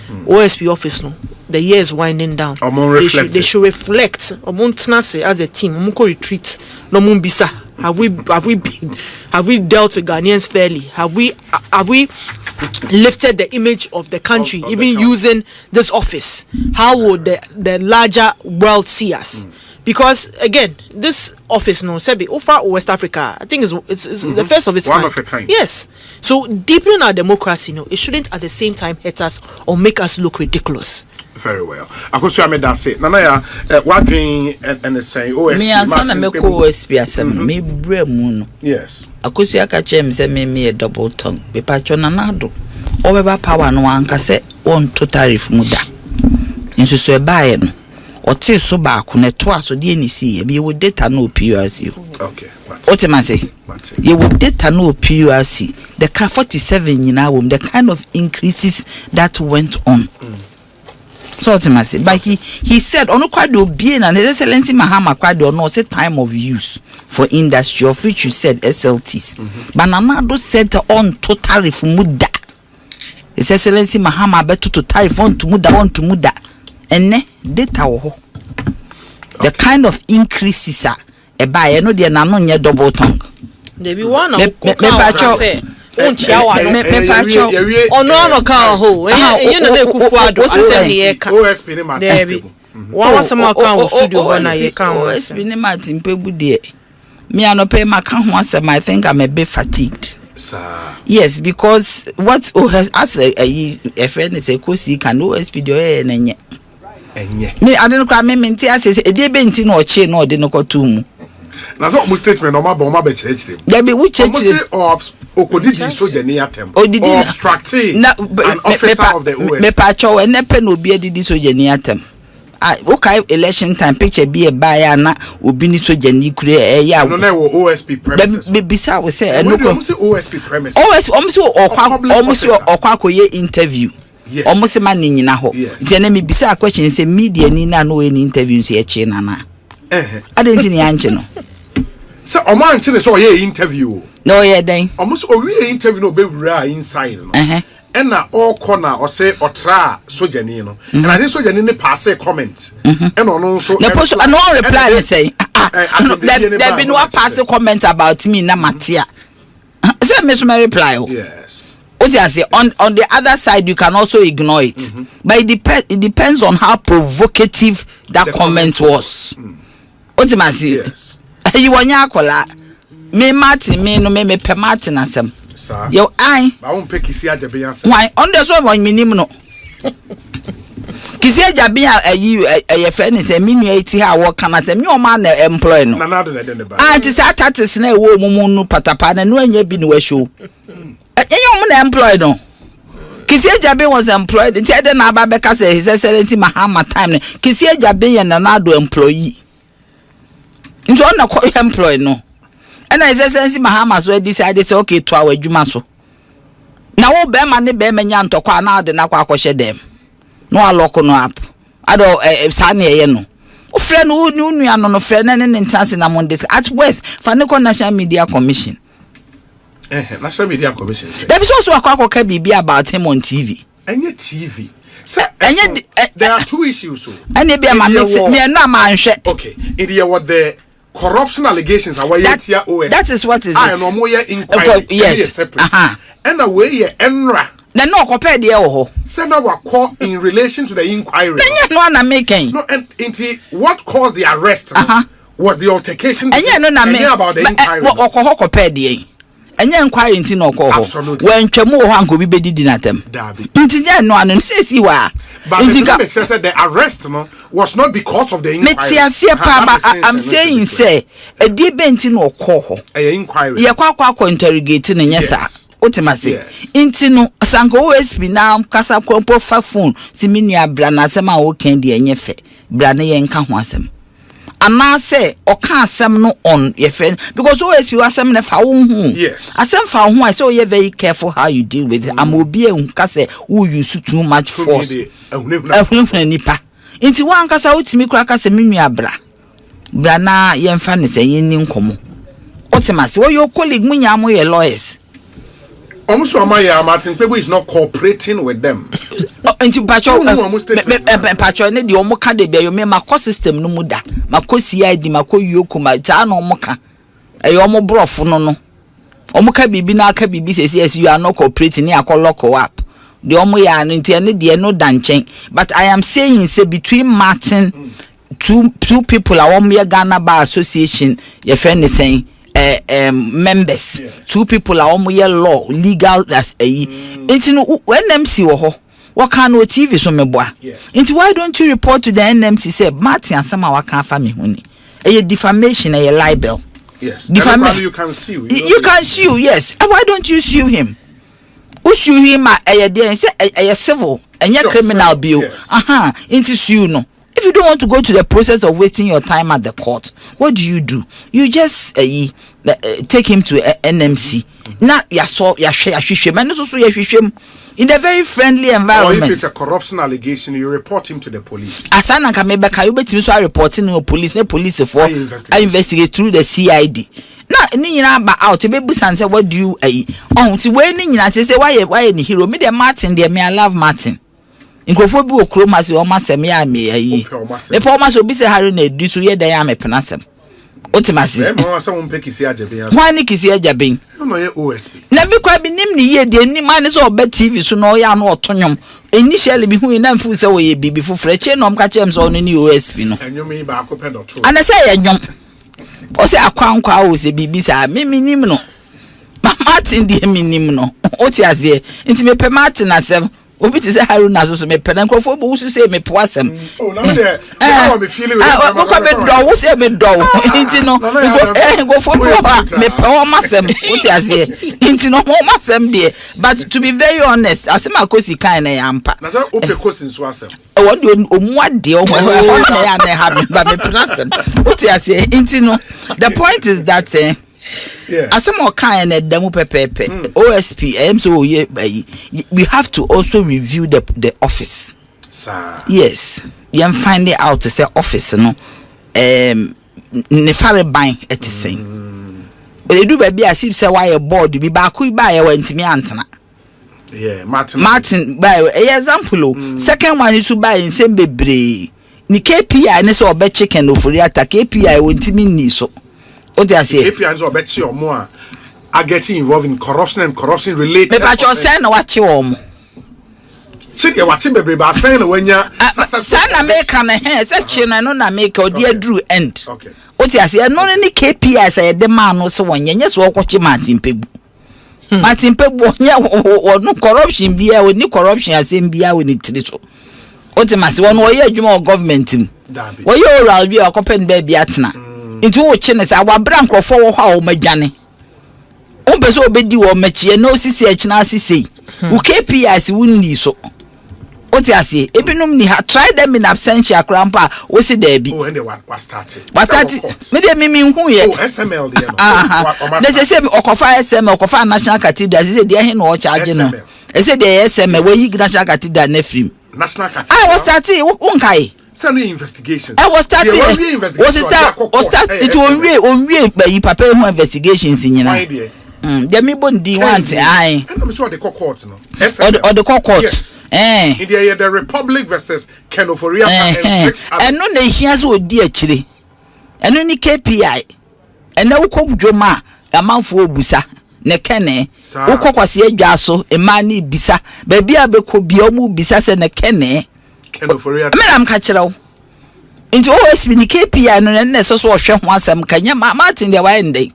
OSP office no. The year is winding down. They should reflect. As a team, retreat. Have we dealt with Ghanaians fairly? Have we lifted the image of the country, even using this office? How would the larger world see us? Because again, this office, no, Sebi, Ofa West Africa, I think it's the first of its kind. One of a kind. Yes. So deepening our democracy, no, it shouldn't at the same time hurt us or make us look ridiculous. Very well. Akosua made that say. Nanaya, what doing and say OSP. Me and son me OSP asem me bremu. Yes. Akosua ka chem say me a double tongue. Be pacho nanado. Obeba power no anka say on to tariff muda. Nso so e bae no. or te so back on a twice or DNC, you would data no PURC. Okay. What am I say? You would data no PURC. The car 47 in our the kind of increases that went on. So what am I say? But he said, on quadro being an excellency Mahama quadro no say time of use for industry, of which you said SLTs. But Nanado said on to tariff muda. His excellency Mahama better to tariff on to muda. And ne data the kind of increases are a buy no de na no nye double tongue. There be one me pacho ono ka ho enye na dey kufu ado asem ye ka OSP ni Martin there be one wasama ka ho studio na ye ka ho OSP ni Martin Pebu de me anope maka ho asem. I think I'm a bit fatigued. Sir. Yes, because what OS as a friend is a kosi can OSP do enye me I don't cry me minti ase e dey benti na oche na ode no kotum na so mo statement o ma ba o ma be chire there be which chire okodidi soja ni atem obstructing an officer of the OS me pa cho ene pe na obi adidi soja ni atem okay election time picture be a buy na obi ni soja ni kure ya no na wo OSP premises be bisa we say no ko say OSP premises almost okwa koye interview. Yes. Almost man ni na ho. Nti na me bisa question say media ni na no any interview say eche na na. Adenti ni anche no. So o man che so ye interview. No ye den. Almost o we interview no be wura inside no. And na all corner or say or tra soja ni no. And I think soja ni pass a comment. And on so no post no reply say there been no pass a comment about me na matia. Say me so my reply. Yes. What you say on the other side you can also ignore it. But it depends on how provocative that comment was. What you say? Yes. You want yakola me Martin me no me pe Martin asem. Sir. Yo I won't pick kisi ajabe yansa. Why on the so one minim no. Kisi ajabe a friend say me nu eti ha wo kana say me o ma na employ no. Na do na den ba. Ti say atatis na wo mumu nu patapa na no anya bi no wa show. Enyo na employed no. Kisi Ajabe was employed. Nti ede na aba beka say his excellency Mahama time. Kisi Ajabe ye na do employee. Nti on na ko employed no. And his excellency Mahama so decided say okay to our adwuma so. Na wo be ma ne be manya ntokwa na ade na kwa akoshe dem. No aloko no up. Ado sa na ye no. O frɛ no nu anu no frɛ na ne ntanse na Monday at West Faniko National Media Commission. National Media Commission say. There is also a kwakwa bibi about him on TV. Enye TV. Say there are two issues so. Ene be ma me na ma nhwe. Okay. In the what the corruption allegations are why here OS. That is what is it. I no more inquiry. Yes. And away here enra. Na no compare there ho. Say na wa call in relation to the inquiry. No na making. No and into what caused the arrest was the altercation. Enye no na me about the inquiry. What compare there. Enye inquiry nti no ko ho when twemu ho anko bi bedidi natem nti je no anu sesi wa but the said the arrest no was not because of the inquiry. I'm saying say e die benti no ko ho inquiry ye kwa interrogate ne nyesa otima say nti no sanko OSP na kasa kwampo fa phone ti menu abra na asem a wo kan de enye fe bra na ye nka ho asem. Ana say oka asem no on your friend because OSP asem na fa wo hu. Yes. Asem fa wo I say you very careful how you deal with it. Am obi enka say who use too much force. Ehunhun nipa. Nti wan kasa utimi kura kasa menu abra. Bra na ye mfa ne say yen ni nkomo. Otima say wo your colleague munya mo ye lawyers. Almost Martin Pebu is not cooperating with them. Nti pacho ne de omo ka de be yo me mako system no muda mako CID mako yoku ma ta no omo ka e yo omo brofo no omo ka bibi na aka bibi say you are not cooperating ni akoloko up de omo ya no nti ne de no danchen. But I am saying say between Martin two people a omo ye Ghana Bar Association your friend is saying members. Yes. Two people are on law legal as a when NMC wo what can no TV so me boa. Into why don't you report to the NMC say Martin and some wa kan fa me huni a defamation a libel. Yes. Defamation you can sue. You can sue, yes. And why don't you sue him? Who sue him a day and say a civil and criminal bill. Yes. Into sue no. If you don't want to go to the process of wasting your time at the court, what do? You just take him to NMC. Now in a very friendly environment. Or if it's a corruption allegation, you report him to the police. Asana kamebeka you bet me so reporting to police. The police for I investigate through the CID. Now ni nyina ba out be busan say what do you on ti we ni nyina say why ni hero me the Martin there me I love Martin. Nkofo bi okroma se o masem ya me me pa o ma so bi se Harry na edu so ye dan ya me penasem. Otimase e mo say won pe kisi ajaben why ni kisi ajaben no ye OSP na bi kwa bi nim ni ye de ni man so oba TV so no ya no otonyom initially bi hu na mfu se wo ye bibi foforo che no mka chem so no ni OSP no enyomi ba akopɛ dɔtɔ ana say ye nyom o se akwankwa o se bibi sa me nim no Martin de me nim no otiase nti me pe Martin asem obi ti say Haruna so me pe na nkofo bo wusu say me po asem oh na me dey how me feeling with o ko be do wo say me do nti no nkofo bo me pe o masem otiase nti no mo masem de but to be very honest asem akosi kan na yampa na say o pe kosi nso asem e won de omu ade o na ya na ha me ba me penasem otiase nti no the point is that yeah. As some more kind of demo pepe OSP we have to also review the office. Sir. Yes. You find it out to say office no ne fare ban et saying. But they do baby as if say why a board be back we buy a went me antena. Yeah, Martin by example. Second one is to buy in same bebre. Ni KPI ne so be chicken no for ata KPI went me ni so. What do I say? APIs or better or more are getting involved in corruption and corruption related. Me pa cho say na what you Check your watching baby by saying when you say na make na he say chi na no na make o dey drew end. Okay. What do I say? No any KPI say the man no so won nye so okwochi Martin Pegbu. Martin Pegbu nya no corruption bia we ni corruption asem bia we ni tiri so. What do I say? Won we adwuma government him. We ye oral bia okopen ba bia tena. Into wo chene sa wa bra nkrofo wo ha o madwane o be so obedi wo machie na osisi achina sisi wo KPIs wunni so o ti ase ebinum ni ha try them in absentia krampa wo si da bi oh and they what started me de mimi hu ye oh SML de no they say okofa SML okofa national cathedral say de he no o charge no they say de SML we yi national cathedral na free national cathedral was starting won kai Sunday investigation. I was starting. Was start. It on we papa who investigations in you. There me bon di want I. And I'm sure the court no. Or the court. Yes. In the Republic versus Kenoforia and 6 others. And no they hear so di actually. And no ni KPI. And now ko dwoma amanfo obusa. Ne kene ukokwase adwa so e ma ni bisa ba bia be ko bia mu bisa se ne kene Kenoforia. Me am ka kire wo nti OSP ni KPI no ne so hwe ho asem kanya Martin de why ndey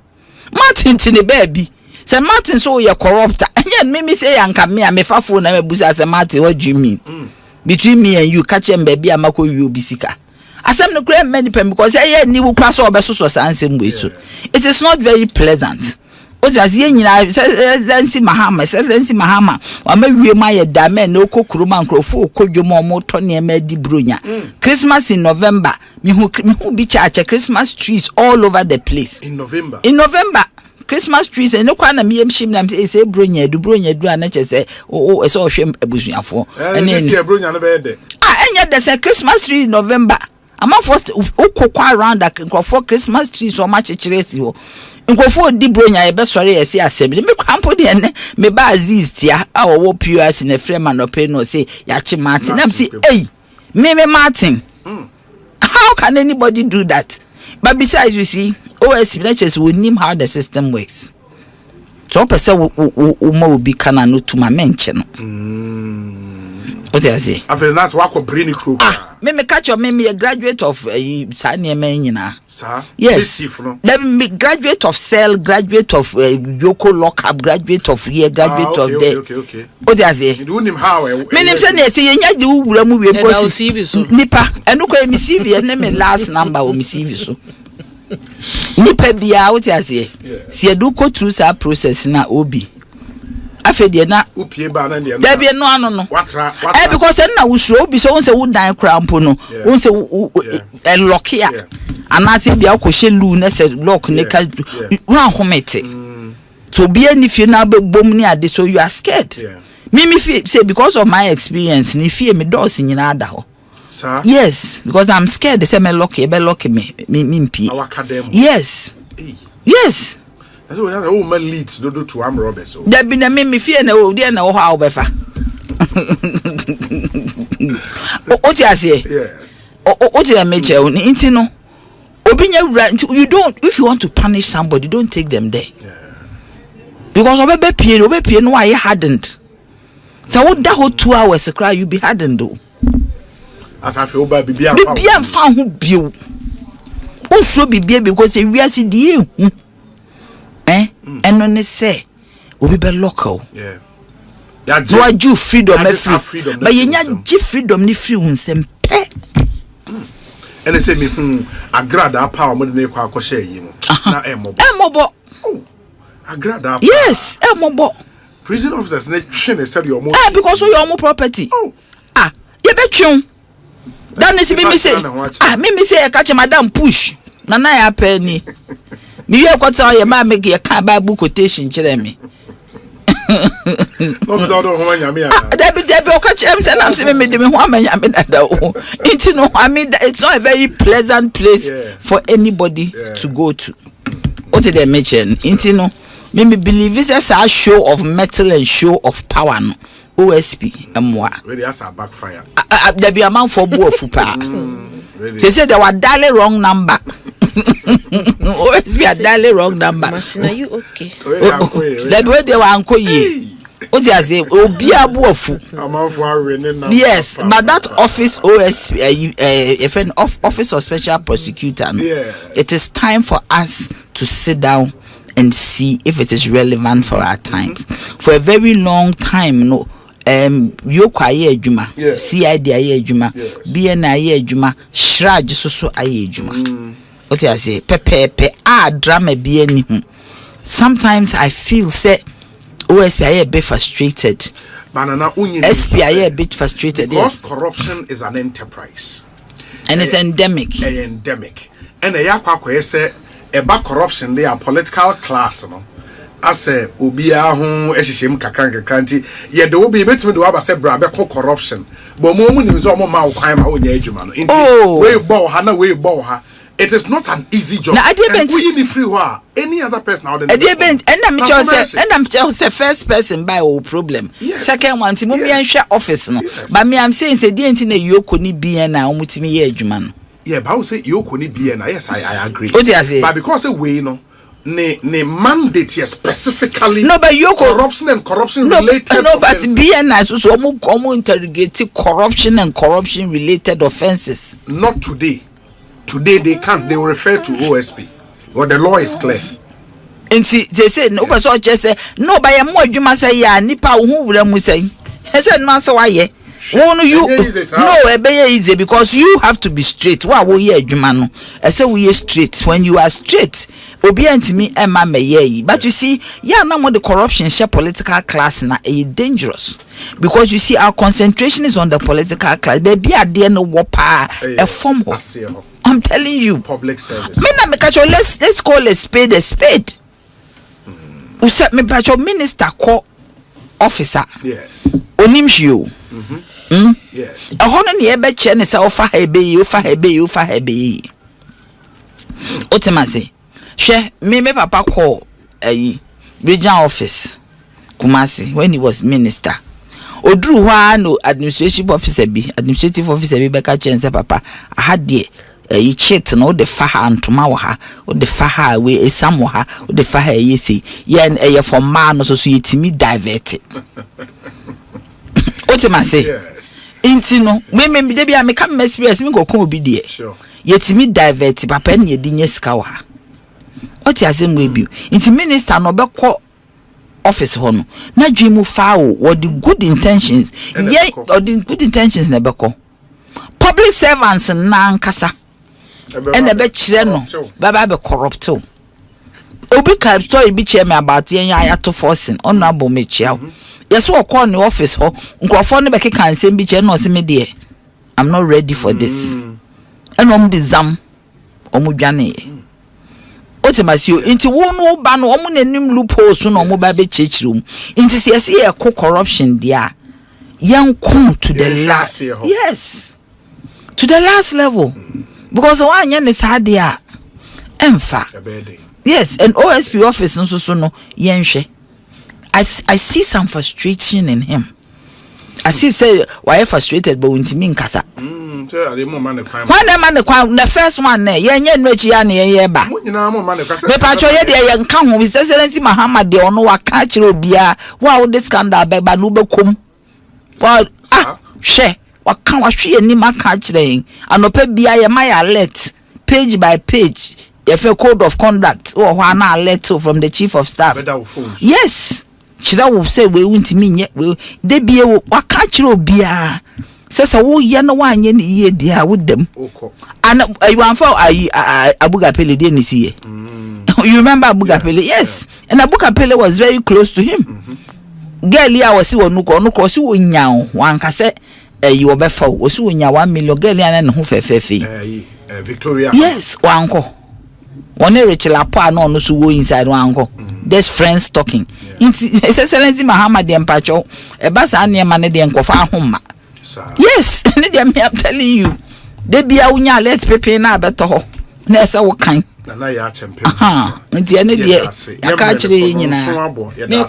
Martin ti ne baby se Martin so ye corrupter anya me say yanka me amefafo na mebusa se Martin what do you mean between me and you catch em baby amako wi obisika asem no kra many pem because ye ni wo kra so obeso so sansem we so it is not very pleasant. What was ye nyina Lensi Mahama wa mawie ma ye da men no kokuruma nkrofo kodwomo mo to ne ma di bronya Christmas in November me hu bi church Christmas trees all over the place in November Christmas trees and no kwa na me yemshim na say bronya du ana chese o so hwe abusuafo this year bronya no be de enya de say Christmas tree in November ama first ukokwa around that nkrofo Christmas trees so much chiresi wo nkofo di bronya e be sori ese asem me kwampo de ne me ba aziz tia awo POS na frema no pe no say ya chi Martin am say hey me Martin how can anybody do that? But besides you see OSP lectures will name how the system works. So person will be kana no to my mention. What do I say? After that, wako brainy crew. Me catch your me a graduate of Sanya Menina. Sir? Yes. Let me graduate of Cell, graduate of Yoko Lockup, graduate of here, graduate of there. Okay. What do I say? You him how? Me name say you do movie Nipa. And look at me CV and me last number or me CV so. Nipa bia what I say? See do go through that process na obi. afedi na upie ba na de da bi no ano no watra because na wusuro bi so won say wo dan krampo no won say lock ya anase bia akɔhye lu na say lock ne ka wan homete to be any fie na bom ni ade so you are scared me say because of my experience ni fie me doors nyina ada ho sir yes because I'm scared they say me lock me mpi yes yes that's what the woman leads do to am robbers so there be na me fie na o dey na wo ha obefa o ti ase yes o ti na meche o nti no obinya you don't if you want to punish somebody don't take them there because obebe pie no why hardened so what that whole 2 hours cry you be hardened though as I feel bad bibia fa ho bio o fro bibia because we are see die hu eno ne say obi be local yeah you freedom free but you nya freedom ni free hu nsem pe and they say me agrada power mo de kwa akɔhye yi mu na emobo agrada yes emobo prison officers na twene said your mo because so your mo property you be twun dan is me say me say e catch madam push na ya pa ni me ye kwata ye ma me ye kan bible quotation kire me no me do ho anya me ya Debbie o catch em say na say me de me ho amanya me dada o it no I mean it's not a very pleasant place for anybody to go to what did they mention it no me believe it's a show of metal and show of power no OSP emwa really has a backfire there be a man for bo fupa they say they were dialing wrong number OSP are dialing wrong number Martin, are you okay the way they were ankoye what you say obi abuofu yes but that office OSP a friend of office of special prosecutor no, it is time for us to sit down and see if it is relevant for our times for a very long time no Yoka aye adwuma CID aye adwuma BN aye adwuma Shraj so aye adwuma what you say pepe drama bi ani hu sometimes I feel say OSP aye a bit frustrated banana SP aye a bit frustrated because corruption is an enterprise and it's endemic and yakwa say eba corruption they are political class no ase obia ho ehihiem kakranti ye de obi betimi de waba say bra be corruption but mo nim so mo ma kwan ma onya adwuma no nti we bow ha na we bow ha it is not an easy job and we in free ho any other person out there and I'm say first person by o problem second one ti mo mi anhwe office no but me am saying say dey nti na yoko ni bia na omutimi ye adwuma no but I would say yoko ni bia na yes I agree but because we no ne mandate here specifically no but you corruption and corruption related no but BNI so omo interrogate corruption and corruption related offenses not today they can't they will refer to OSP but the law is clear and see they say no but so just say no but mo adwuma say ya nipa wo hu wura mu say say no say why you no easy because you have to be straight wa wo ye adwuma no say we straight when you are straight obi antimi ema meye but you see na mo the corruption share political class na dangerous because you see our concentration is on the political class baby ade no wo pa e form ho I'm telling you public service me na me catch let's call a spade usa me patch minister call officer yes onimhio yes ahono ne ebe che ne se ofa ha ebe otemase hwe me papa call regional office Kumasi when he was minister oduru ho no administrative officer be beka chense papa had there cheat no the faha antoma wo ha o the faha we esam wo ha o the faha yesi ye for man no so yetimi divert otemase yes inti no me de bia me come experience me go kon obi de sure yetimi divert papa ne yedi nya sika wo ha oti asem we bi inti minister no be ko office ho no na dwimu faawo what the good intentions or the good intentions na be ko public servants na nkasa and be kire no baba be corrupt obi ka story bi che me about yen ya to forcing honorable me chia yes wo call the office ho nkrofo no be keka ansem bi che no se me de I'm not ready for this and the zam omudwane otimasio inti wo no ba no omu nanim loopholes no omu ba be chechirum inti se yes e corruption dia yen to the last yes to the last level because one yen is hard there emfa yes and OSP office no so no yen hwe I see some frustration in him. I see say why frustrated but untimi nkasa the first one yen no chi ya na yen ba me pa cho ye de yen kan ho His Excellency Muhammad de ono wa ka kire obia wa wo this scandal be ba no bekom wa hwe wa kan wa hwe ni ma ka kire yen anopa bia ye my alert page by page if a code of conduct or one alert from the chief of staff yes chira will say we won't mean yet we they be a catch obia says a wo ye no one ye dear with them and you want for Abuga Pele didn't see you remember Abuga Pele yes and Abuga Pele was very close to him girl ya was see no cross you nyao one kase you were before was you nya 1 million girl ya na ho fefefe Victoria yes wanko one Rachel Apa no so go inside wanko there's friends talking His Excellency Muhammad dem pacho e ba sa ne ma ne de nkofa ahoma yes ne dem I'm telling you they be a unya let pepe na beto ho na ese wo kan na ya champion nti ene de ya ka kire nyina me